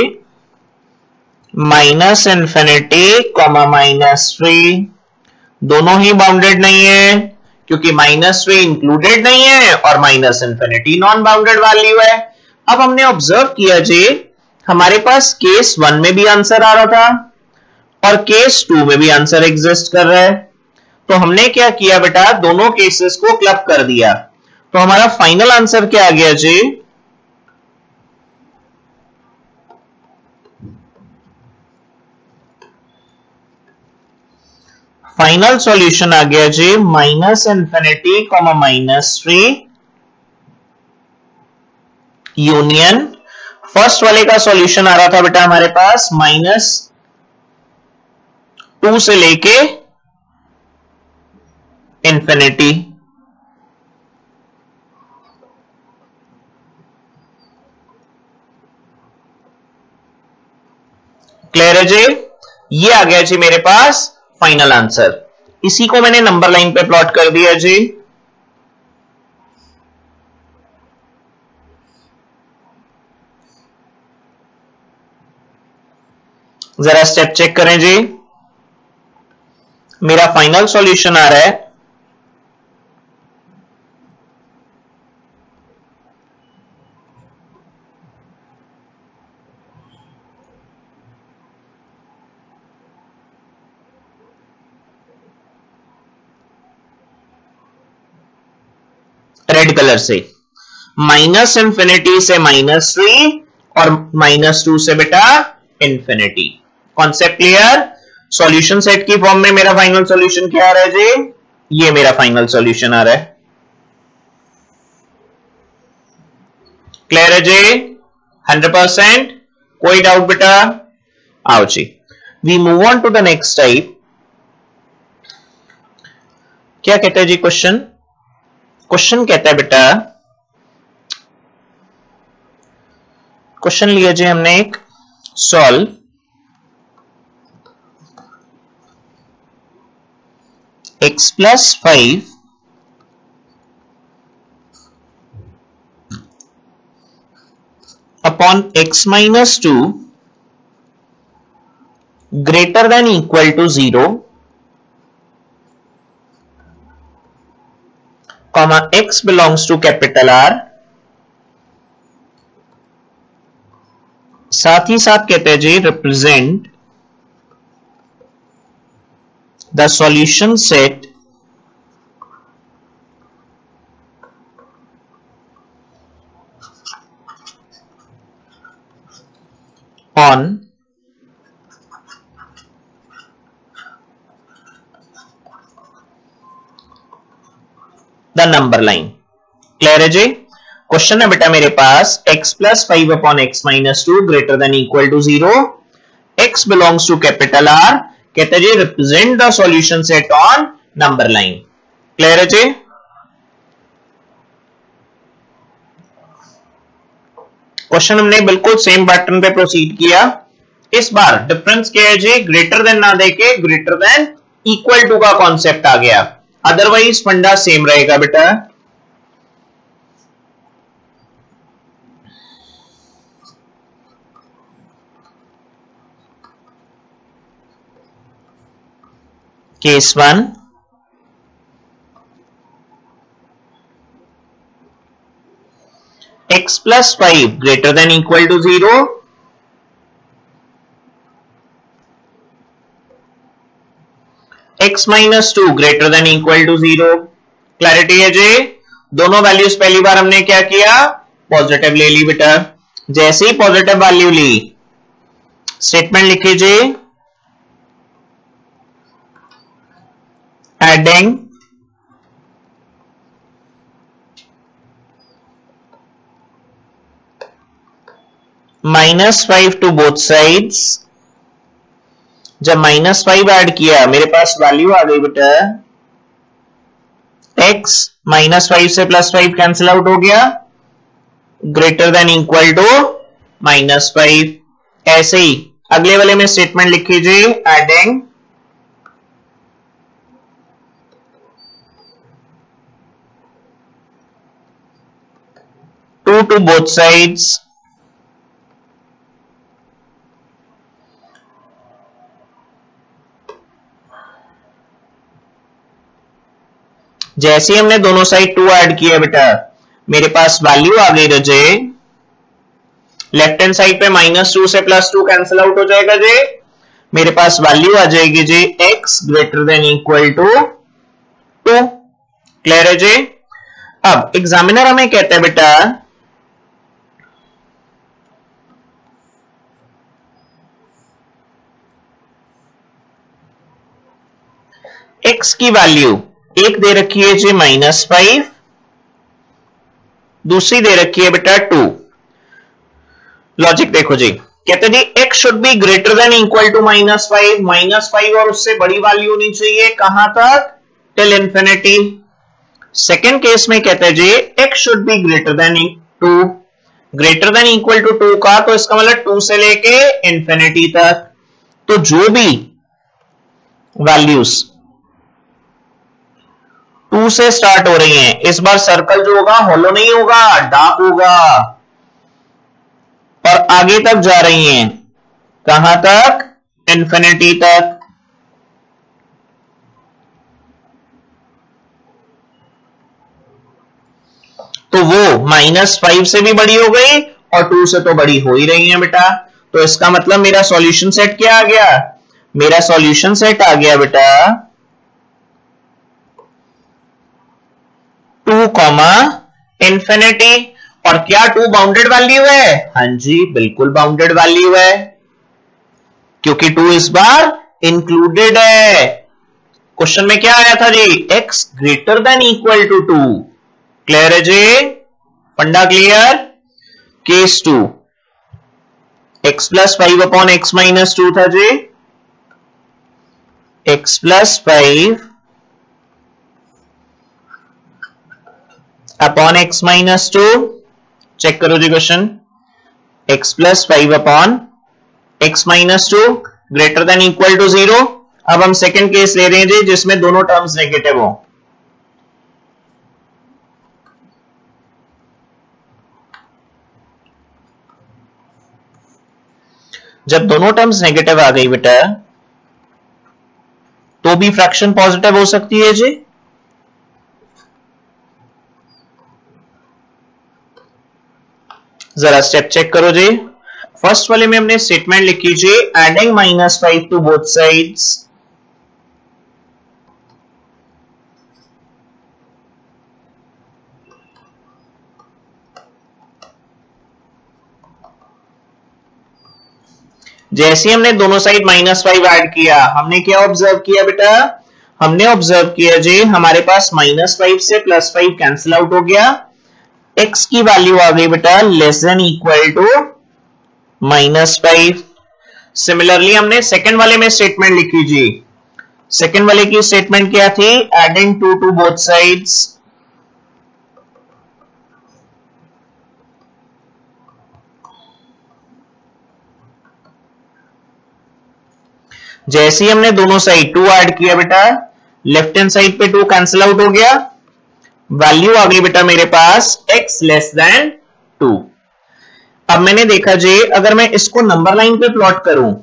-इंफिनिटी, -3। दोनों ही बाउंडेड नहीं है, क्योंकि -3 इंक्लूडेड नहीं है और -इंफिनिटी नॉन बाउंडेड वैल्यू है। अब हमने ऑब्जर्व किया जी, हमारे पास केस 1 में भी आंसर आ रहा था और केस 2 में भी आंसर एग्जिस्ट कर रहा है। तो हमने क्या किया बेटा, दोनों केसेस को क्लब कर दिया, तो हमारा फाइनल आंसर क्या आ गया जी, फाइनल सॉल्यूशन आ गया जी -∞, -3 यूनियन। फर्स्ट वाले का सॉल्यूशन आ रहा था बेटा हमारे पास -2 से लेके इंफिनिटी। क्लियर है जी, ये आ गया जी मेरे पास फाइनल आंसर। इसी को मैंने नंबर लाइन पे प्लॉट कर दिया जी। जरा स्टेप चेक करें जी, मेरा फाइनल सॉल्यूशन आ रहा है रेड कलर से, -∞ से -3 और -2 से बेटा infinity. Concept clear. Solution set की फॉर्म में मेरा फाइनल सॉल्यूशन क्या आ रहा है जी, ये मेरा फाइनल सॉल्यूशन आ रहा है। क्लियर है जी, 100%, कोई डाउट बेटा। आओ जी, we move on to the next type. क्या कहता है जी क्वेश्चन, क्वेश्चन कहता है बेटा, क्वेश्चन लिया जी हमने एक, solve x+5 upon x-2 greater than equal to 0, comma x belongs to capital R। साथ ही साथ कहते हैं जी represent the solution set on the number line. Clear है जी, क्वेश्चन है बेटा मेरे पास x+5 upon x-2 greater than equal to 0, x belongs to capital R, कहते हैं जी represent the solution set on number line. Clear है जी, क्वेश्चन हमने बिल्कुल सेम पैटर्न पे प्रोसीड किया। इस बार डिफरेंस क्या है जी, ग्रेटर देन ना देके ग्रेटर देन इक्वल टू का कॉन्सेप्ट आ गया, अदरवाइज फंडा सेम रहेगा बेटा। Case 1, x+5 greater than equal to 0, x-2 greater than equal to 0। Clarity है जी, दोनों वैल्यूज पहली बार हमने क्या किया, पॉजिटिव ले ली बेटा। जैसे ही पॉजिटिव वैल्यू ली, स्टेटमेंट लिखिए जी, एडिंग -5 टू बोथ साइड्स। जब -5 ऐड किया मेरे पास वैल्यू आ गई बेटा x, -5 से +5 कैंसिल आउट हो गया, ग्रेटर देन इक्वल टू -5। ऐसे ही अगले वाले में स्टेटमेंट लिख लीजिए, adding two to both sides, जैसे ही हमने दोनों साइड 2 ऐड किया बेटा मेरे पास वैल्यू आ गई रजे, लेफ्ट हैंड साइड पे -2 से +2 कैंसिल आउट हो जाएगा जी, मेरे पास वैल्यू आ जाएगी जी x greater than equal to 2। Clear है जी। अब एग्जामिनर हमें कहता है बेटा x की वैल्यू एक दे रखी है जी -5, दूसरी दे रखी है बेटा 2। लॉजिक देखो जी, कहते जी x should be greater than equal to -5, -5 और उससे बड़ी वैल्यू होनी चाहिए कहां तक, टिल इंफिनिटी। सेकेंड केस में कहते हैं जी x should be greater than 2, greater than equal to 2 का, तो इसका मतलब 2 से लेके इंफिनिटी तक। तो जो भी वैल्यूज 2 से स्टार्ट हो रही हैं, इस बार सर्कल जो होगा हॉलो नहीं होगा, डार्क होगा, और आगे तक जा रही हैं कहां तक, इंफिनिटी तक। तो वो -5 से भी बड़ी हो गई और 2 से तो बड़ी हो ही रही है बेटा। तो इसका मतलब मेरा सॉल्यूशन सेट क्या आ गया, मेरा सॉल्यूशन सेट आ गया बेटा 2, इंफिनिटी। और क्या 2 बाउंडेड वैल्यू है, हां जी बिल्कुल बाउंडेड वैल्यू है, क्योंकि 2 इस बार इंक्लूडेड है। क्वेश्चन में क्या आया था जी, x greater than equal to 2। Clear है जी, फंडा clear. Case 2 x plus 5 upon x minus 2 था जी, x plus 5 upon x minus 2। Check करो जी question, x plus 5 upon x minus 2 greater than equal to 0। अब हम सेकेंड केस ले रहे हैं जी जिसमें दोनों टर्म्स नेगेटिव हो। जब दोनों टर्म्स नेगेटिव आ गई बेटा तो भी फ्रैक्शन पॉजिटिव हो सकती है जी। जरा स्टेप चेक करो जी। फर्स्ट वाले में हमने स्टेटमेंट लिखी जी, एडिंग -5 टू बोथ साइड्स, जैसे हमने दोनों साइड -5 ऐड किया, हमने क्या ऑब्जर्व किया बेटा, हमने ऑब्जर्व किया जी हमारे पास -5 से +5 कैंसिल आउट हो गया, x की वैल्यू आ गई बेटा less than equal to -5। Similarly हमने सेकंड वाले में स्टेटमेंट लिखी जी, सेकंड वाले की स्टेटमेंट क्या थी, एडिंग 2 टू बोथ साइड्स, जैसे ही हमने दोनों साइड 2 ऐड किया बेटा, लेफ्ट हैंड साइड पे 2 कैंसिल आउट हो गया, वैल्यू आ गई बेटा मेरे पास x लेस देन 2। अब मैंने देखा जी अगर मैं इसको नंबर लाइन पे प्लॉट करूं,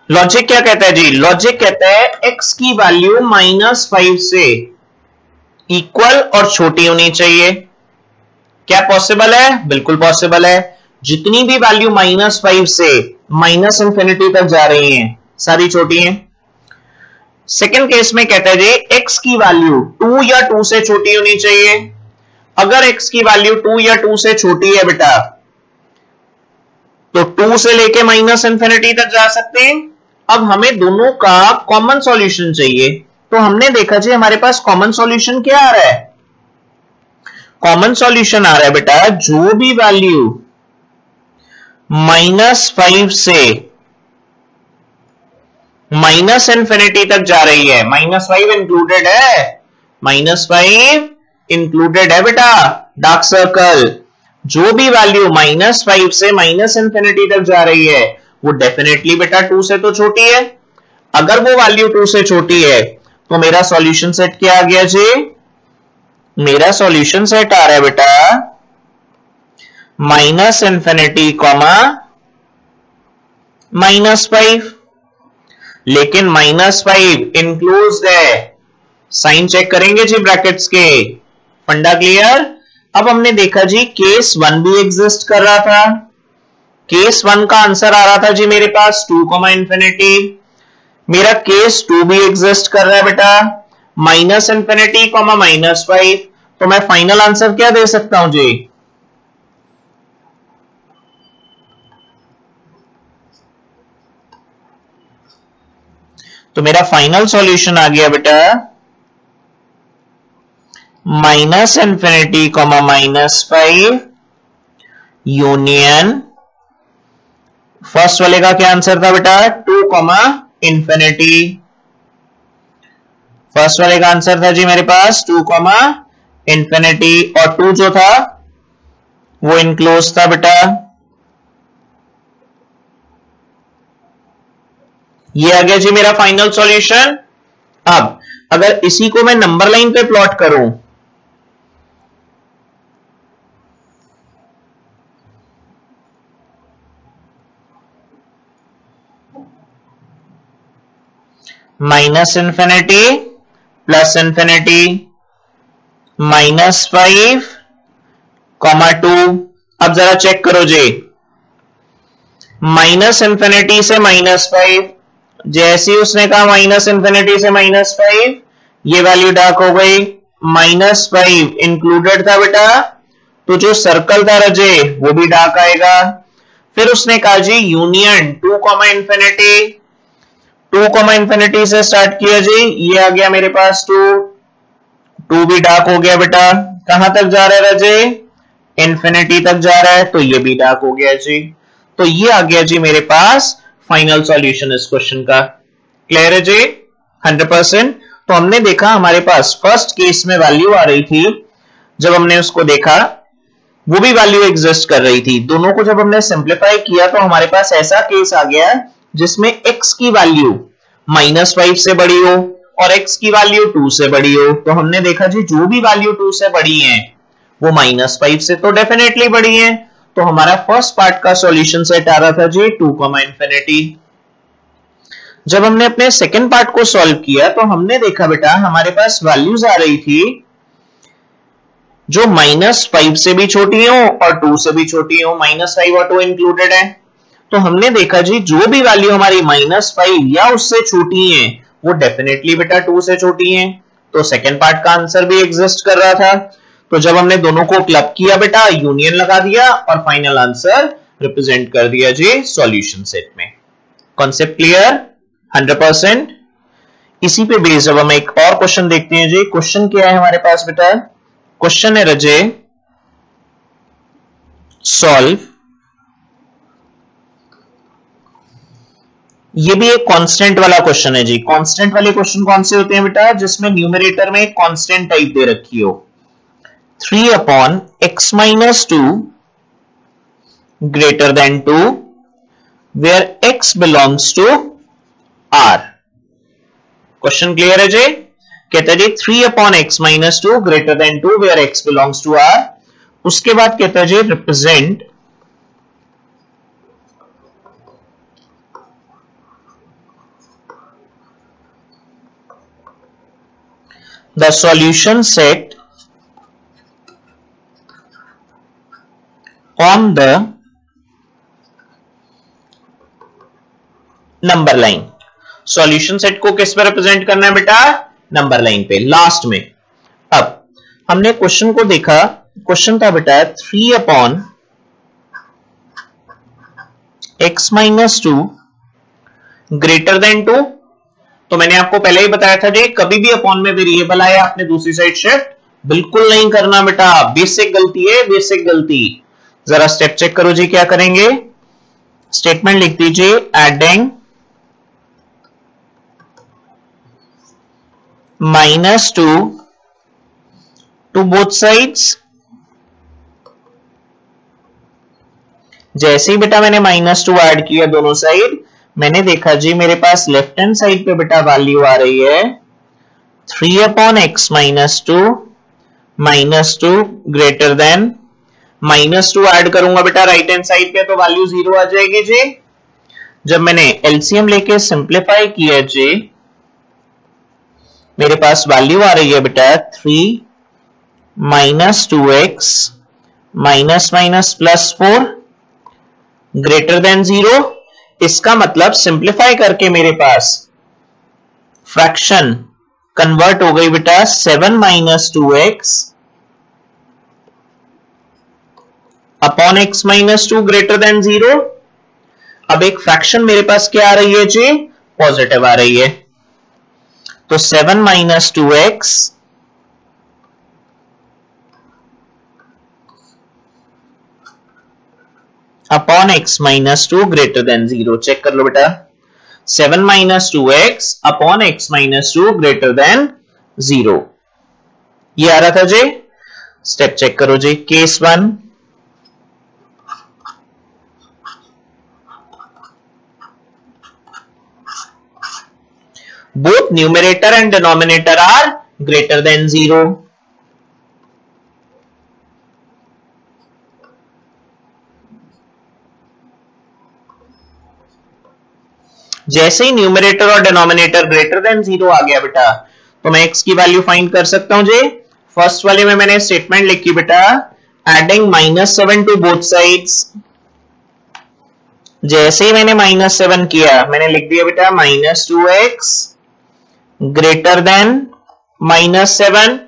लॉजिक क्या कहता है जी, लॉजिक कहता है x की वैल्यू -5 से इक्वल और छोटी होनी चाहिए। क्या पॉसिबल है, बिल्कुल पॉसिबल है। जितनी भी वैल्यू -5 से -इंफिनिटी तक जा रही हैं सारी छोटी हैं। सेकेंड केस में कहता है जी x की वैल्यू 2 या 2 से छोटी होनी चाहिए। अगर x की वैल्यू 2 या 2 से छोटी है बेटा तो 2 से लेके -इंफिनिटी तक जा सकते हैं। अब हमें दोनों का कॉमन सॉल्यूशन चाहिए, तो हमने देखा जी हमारे पास कॉमन सॉल्यूशन क्या आ रहा है, कॉमन सॉल्यूशन आ रहा है बेटा जो भी वैल्यू -5 से -इंफिनिटी तक जा रही है, -5 इंक्लूडेड है, -5 इंक्लूडेड है बेटा, डार्क सर्कल, जो भी वैल्यू -5 से -इंफिनिटी तक जा रही है वो डेफिनेटली बेटा 2 से तो छोटी है। अगर वो वैल्यू 2 से छोटी है तो मेरा सॉल्यूशन सेट क्या आ गया जी, मेरा सॉल्यूशन सेट आ रहा है बेटा -इंफिनिटी -5, लेकिन -5 इंक्लूड्स है साइन चेक करेंगे जी ब्रैकेट्स के, फंडा क्लियर। अब हमने देखा जी केस 1 भी एग्जिस्ट कर रहा था, केस 1 का आंसर आ रहा था जी मेरे पास 2 इंफिनिटी, मेरा केस 2 भी एग्जिस्ट कर रहा है बेटा माइनस इंफिनिटी -5, तो मैं फाइनल आंसर क्या दे सकता हूं जी, तो मेरा फाइनल सॉल्यूशन आ गया बेटा -इंफिनिटी -5 यूनियन, फर्स्ट वाले का क्या आंसर था बेटा 2 इंफिनिटी, फर्स्ट वाले का आंसर था जी मेरे पास 2 इंफिनिटी, और 2 जो था वो इनक्लोज था बेटा, ये आ गया जी मेरा फाइनल सॉल्यूशन। अब अगर इसी को मैं नंबर लाइन पे प्लॉट करूं, माइनस इंफिनिटी प्लस इंफिनिटी -5, -2, अब जरा चेक करो जी, माइनस इंफिनिटी से -5, जैसे ही उसने कहा माइनस इंफिनिटी से -5, ये वैल्यू डार्क हो गई, -5 इंक्लूडेड था बेटा, तो जो सर्कल था रजे वो भी डार्क आएगा। फिर उसने कहा जी यूनियन 2 इंफिनिटी, 2 इंफिनिटी से स्टार्ट किया जी, ये आ गया मेरे पास 2 भी डार्क हो गया बेटा, कहां तक जा रहा है रजे, इंफिनिटी तक जा रहा है, तो ये भी डार्क हो गया जी, तो ये आ गया जी मेरे पास फाइनल सॉल्यूशन इस क्वेश्चन का। क्लियर है जी 100%। तो हमने देखा हमारे पास फर्स्ट केस में वैल्यू आ रही थी, जब हमने उसको देखा वो भी वैल्यू एग्जिस्ट कर रही थी, दोनों को जब हमने सिंप्लीफाई किया तो हमारे पास ऐसा केस आ गया जिसमें x की वैल्यू -5 से बड़ी हो और x की वैल्यू 2 से बड़ी हो, तो हमने देखा जी जो भी वैल्यू 2 से बड़ी है वो -5 से तो डेफिनेटली बड़ी है, तो हमारा फर्स्ट पार्ट का सॉल्यूशन सेट आ रहा था जी 2 इंफिनिटी। जब हमने अपने सेकंड पार्ट को सॉल्व किया तो हमने देखा बेटा हमारे पास वैल्यूज आ रही थी जो -5 से भी छोटी हो और 2 से भी छोटी हो, -5 और 2 इंक्लूडेड है, तो हमने देखा जी जो भी वैल्यू हमारी -5 या उससे छोटी है वो डेफिनेटली बेटा 2 से छोटी है, तो सेकंड पार्ट का आंसर भी एग्जिस्ट कर रहा था। तो जब हमने दोनों को क्लब किया बेटा यूनियन लगा दिया और फाइनल आंसर रिप्रेजेंट कर दिया जी सॉल्यूशन सेट में। Concept clear 100%। इसी पे बेस्ड अब हम एक और क्वेश्चन देखते हैं जी। क्वेश्चन क्या है हमारे पास बेटा, क्वेश्चन है रजे सॉल्व, ये भी एक कांस्टेंट वाला क्वेश्चन है जी। कांस्टेंट वाले क्वेश्चन कौन से होते हैं बेटा, जिसमें न्यूमरेटर में कांस्टेंट टाइप दे रखी हो, 3/x-2 greater than 2 where x belongs to r। Question clear है जी, कहता है जी 3/x-2 greater than 2 where x belongs to r। उसके बाद कहता है जी represent the solution set on the number line. Solution set को किस पे रिप्रेजेंट करना है बेटा, नंबर लाइन पे लास्ट में। अब हमने क्वेश्चन को देखा, क्वेश्चन था बेटा 3/x-2 ग्रेटर देन 2, तो मैंने आपको पहले ही बताया था जी कभी भी अपॉन में वेरिएबल आया आपने दूसरी साइड शिफ्ट बिल्कुल नहीं करना बेटा, बेसिक गलती है, बेसिक गलती। जरा स्टेप चेक करो जी, क्या करेंगे, स्टेटमेंट लिख दीजिए एडिंग -2 टू बोथ साइड्स। जैसे ही बेटा मैंने -2 ऐड किया दोनों साइड, मैंने देखा जी मेरे पास लेफ्ट हैंड साइड पे बेटा वैल्यू आ रही है 3/x-2 -2 ग्रेटर देन, -2 ऐड करूंगा बेटा राइट हैंड साइड पे तो वैल्यू 0 आ जाएगी जी। जब मैंने एलसीएम लेके सिंप्लीफाई किया जी मेरे पास वैल्यू आ रही है बेटा 3 minus 2x minus minus plus 4 greater than 0। इसका मतलब सिंप्लीफाई करके मेरे पास फ्रैक्शन कन्वर्ट हो गई बेटा 7 minus 2x upon x minus 2 greater than 0। अब एक फ्रैक्शन मेरे पास क्या आ रही है जी, पॉजिटिव आ रही है, तो 7 minus 2x upon x minus 2 greater than 0। Check कर लो बेटा, 7 minus 2x upon x minus 2 greater than 0, ये आ रहा था जी। स्टेप चेक करो जी, case 1, both numerator and denominator are greater than 0। जैसे ही न्यूमरेटर और डिनोमिनेटर ग्रेटर देन 0 आ गया बेटा, तो मैं x की वैल्यू फाइंड कर सकता हूं जी। फर्स्ट वाले में मैंने स्टेटमेंट लिखी बेटा, एडिंग -7 टू बोथ साइड्स। जैसे ही मैंने -7 किया, मैंने लिख दिया बेटा -2x greater than -7,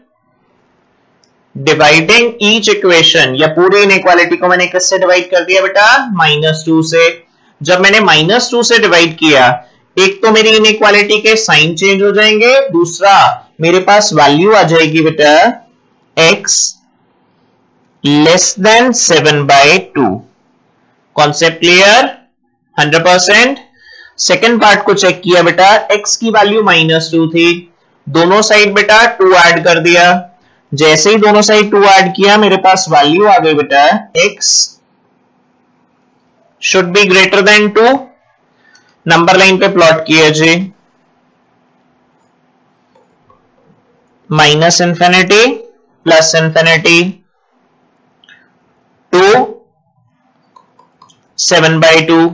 dividing each equation, या पूरी इनइक्वालिटी को मैंने किससे डिवाइड कर दिया बेटा, -2 से। जब मैंने -2 से डिवाइड किया, एक तो मेरी इनइक्वालिटी के साइन चेंज हो जाएंगे, दूसरा मेरे पास वैल्यू आ जाएगी बेटा x less then 7/2। Concept clear? 100%। Second part को चेक किया बेटा, x की वैल्यू -2 थी, दोनों साइड बेटा 2 ऐड कर दिया। जैसे ही दोनों साइड 2 ऐड किया, मेरे पास वैल्यू आ गई बेटा x should be greater than 2। Number line पे प्लॉट किया जी, minus infinity plus infinity to 7/2।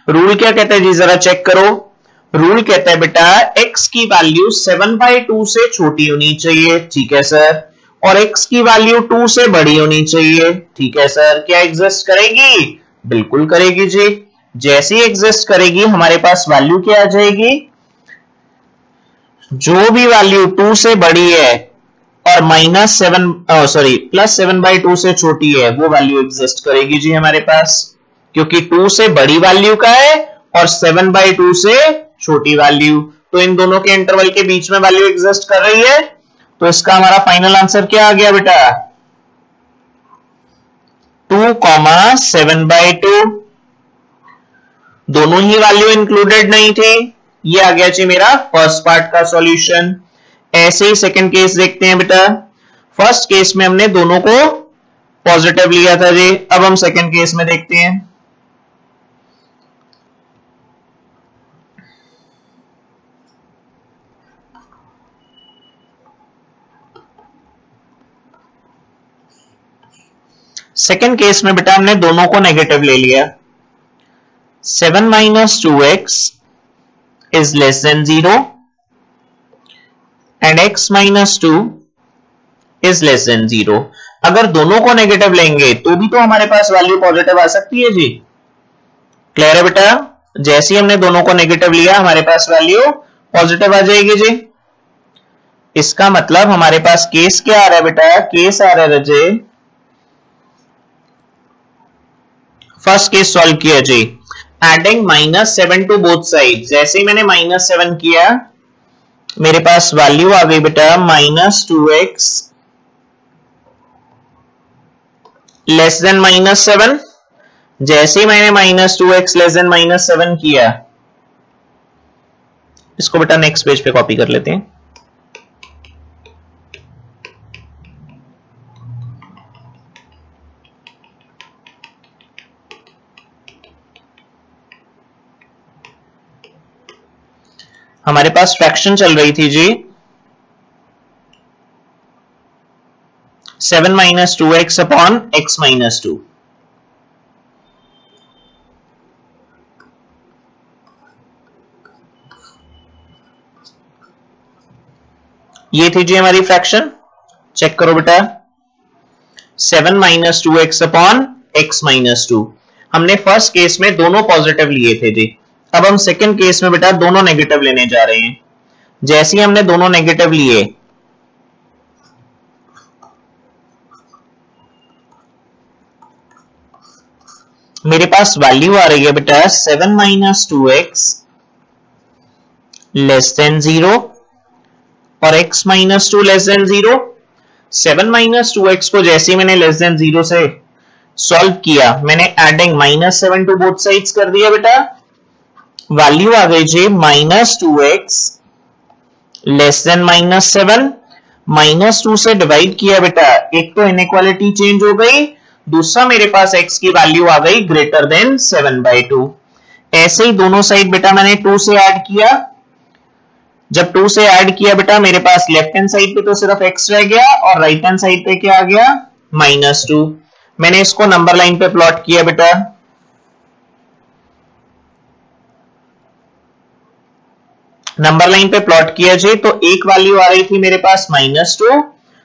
Rule क्या कहता है जी, जरा चेक करो। रूल कहता है बेटा x की वैल्यू 7/2 से छोटी होनी चाहिए, ठीक है सर, और x की वैल्यू 2 से बड़ी होनी चाहिए, ठीक है सर। क्या एग्जिस्ट करेगी? बिल्कुल करेगी जी। जैसे ही एग्जिस्ट करेगी, हमारे पास वैल्यू क्या आ जाएगी, जो भी वैल्यू 2 से बड़ी है और +7/2 से छोटी है, वो वैल्यू एग्जिस्ट करेगी जी हमारे पास, क्योंकि 2 से बड़ी वैल्यू का है और 7/2 से छोटी वैल्यू, तो इन दोनों के इंटरवल के बीच में वैल्यू एग्जिस्ट कर रही है। तो इसका हमारा फाइनल आंसर क्या आ गया बेटा, 2,7/2। दोनों ही वैल्यू इंक्लूडेड नहीं थी। ये आ गया जी मेरा फर्स्ट पार्ट का सॉल्यूशन। ऐसे ही सेकंड केस देखते हैं बेटा। फर्स्ट केस में हमने दोनों को पॉजिटिव लिया था जी, अब हम सेकंड केस में देखते हैं। सेकंड केस में बेटा हमने दोनों को नेगेटिव ले लिया। 7 - 2x is less than 0 and x - 2 is less than 0। अगर दोनों को नेगेटिव लेंगे तो भी तो हमारे पास वैल्यू पॉजिटिव आ सकती है जी। क्लियर है बेटा? जैसे ही हमने दोनों को नेगेटिव लिया, हमारे पास वैल्यू पॉजिटिव आ जाएगी जी। इसका मतलब हमारे पास केस क्या आ रहा है बेटा, केस आ रहा है रजे, फर्स्ट केस सॉल्व किया जी, एडिंग -7 टू बोथ साइड। जैसे ही मैंने -7 किया, मेरे पास वैल्यू आ गई बेटा -2x लेस देन -7। जैसे ही मैंने -2x लेस देन -7 किया, इसको बेटा नेक्स्ट पेज पे कॉपी कर लेते हैं। हमारे पास फ्रैक्शन चल रही थी जी 7 - 2x अपॉन x - 2। ये थी जी हमारी फ्रैक्शन, चेक करो बेटा, 7 minus 2x upon x minus 2। हमने फर्स्ट केस में दोनों पॉजिटिव लिए थे जी, अब हम सेकंड केस में बेटा दोनों नेगेटिव लेने जा रहे हैं। जैसे ही हमने दोनों नेगेटिव लिए, मेरे पास वैल्यू आ रही है बेटा 7 माइनस 2x लेस देन 0 और x minus 2 less than 0। 7 minus 2x को जैसे मैंने लेस देन 0 से सॉल्व किया, मैंने adding minus 7 to both sides कर दिया बेटा, वैल्यू आ गई जी minus 2x less than minus 7। Minus 2 से डिवाइड किया बेटा, एक तो इनइक्वालिटी चेंज हो गई, दूसरा मेरे पास x की वैल्यू आ गई ग्रेटर देन 7/2। ऐसे ही दोनों साइड बेटा मैंने 2 से ऐड किया, जब 2 से ऐड किया बेटा मेरे पास लेफ्ट हैंड साइड पे तो सिर्फ x रह गया और राइट हैंड साइड पे क्या आ गया -2। मैंने इसको नंबर लाइन पे प्लॉट किया बेटा, नंबर लाइन पे प्लॉट किया जी, तो एक वैल्यू आ रही थी मेरे पास -2,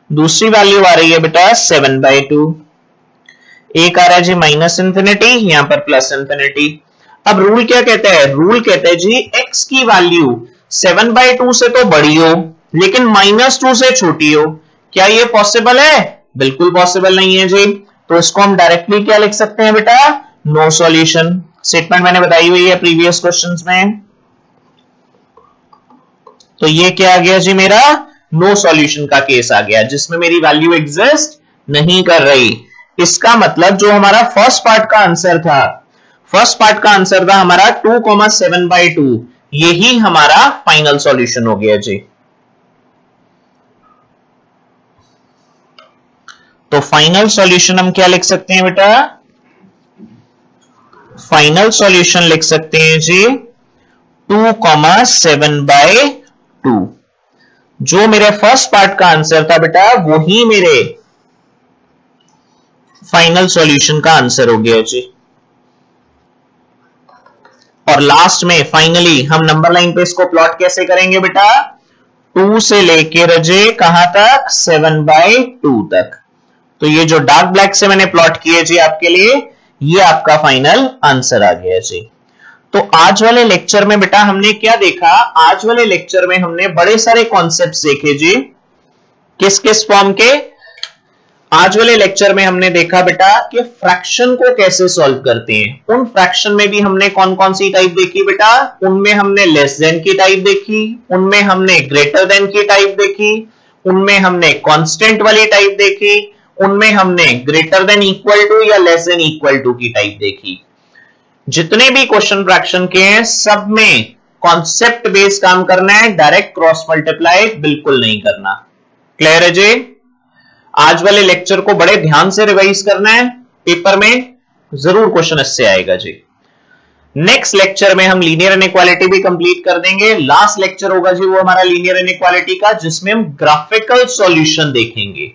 दूसरी वैल्यू आ रही है बेटा 7/2। एक आ रहा है जी माइनस इंफिनिटी, यहां पर प्लस इंफिनिटी। अब रूल क्या कहता है, रूल कहता है जी x की वैल्यू 7/2 से तो बड़ी हो लेकिन -2 से छोटी हो। क्या ये पॉसिबल है? बिल्कुल पॉसिबल नहीं है जी। तो इसको हम डायरेक्टली क्या लिख सकते हैं बेटा, नो सॉल्यूशन। स्टेटमेंट मैंने बताई हुई है प्रीवियस क्वेश्चंस में, तो ये क्या आ गया जी, मेरा नो सॉल्यूशन का केस आ गया जिसमें मेरी वैल्यू एग्जिस्ट नहीं कर रही। इसका मतलब जो हमारा फर्स्ट पार्ट का आंसर था, फर्स्ट पार्ट का आंसर था हमारा 2,7/2, यही हमारा फाइनल सॉल्यूशन हो गया जी। तो फाइनल सॉल्यूशन हम क्या लिख सकते हैं बेटा, फाइनल सॉल्यूशन लिख सकते हैं जी 2,7/2। जो मेरे फर्स्ट पार्ट का आंसर था बेटा वही मेरे फाइनल सॉल्यूशन का आंसर हो गया जी। और लास्ट में फाइनली हम नंबर लाइन पे इसको प्लॉट कैसे करेंगे बेटा, 2 से लेके रजे कहां तक, 7/2 तक। तो ये जो डार्क ब्लैक से मैंने प्लॉट किए जी आपके लिए, ये आपका फाइनल आंसर आ गया जी। तो आज वाले लेक्चर में बेटा हमने क्या देखा, आज वाले लेक्चर में हमने बड़े सारे कॉन्सेप्ट्स देखे जी। किस किस फॉर्म के, आज वाले लेक्चर में हमने देखा बेटा कि फ्रैक्शन को कैसे सॉल्व करते हैं। उन फ्रैक्शन में भी हमने कौन कौन सी टाइप देखी बेटा, उनमें हमने लेस देन की टाइप देखी, उनमें हमने ग्रेटर देन की टाइप देखी, उनमें हमने कांस्टेंट वाली टाइप देखी, उनमें हमने ग्रेटर देन इक्वल टू या लेस देन इक्वल टू की टाइप देखी। जितने भी क्वेश्चन फ्रैक्शन के हैं सब में कॉन्सेप्ट बेस्ड काम करना है, डायरेक्ट क्रॉस मल्टीप्लाई बिल्कुल नहीं करना। क्लियर है जी? आज वाले लेक्चर को बड़े ध्यान से रिवाइज करना है, पेपर में जरूर क्वेश्चन इससे आएगा जी। नेक्स्ट लेक्चर में हम लीनियर इनइक्वालिटी भी कंप्लीट कर देंगे। लास्ट लेक्चर होगा जी वो हमारा लीनियर इनइक्वालिटी का, जिसमें हम ग्राफिकल सॉल्यूशन देखेंगे।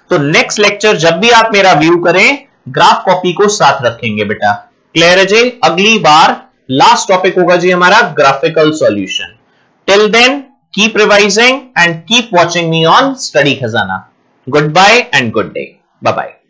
तो नेक्स्ट लेक्चर जब भी आप मेरा व्यू करें, ग्राफ कॉपी को साथ रखेंगे बेटा। क्लियर है जी? अगली बार लास्ट टॉपिक होगा जी हमारा graphical solution. Till then keep revising and keep watching me on study Khazana. Goodbye and good day. Bye-bye.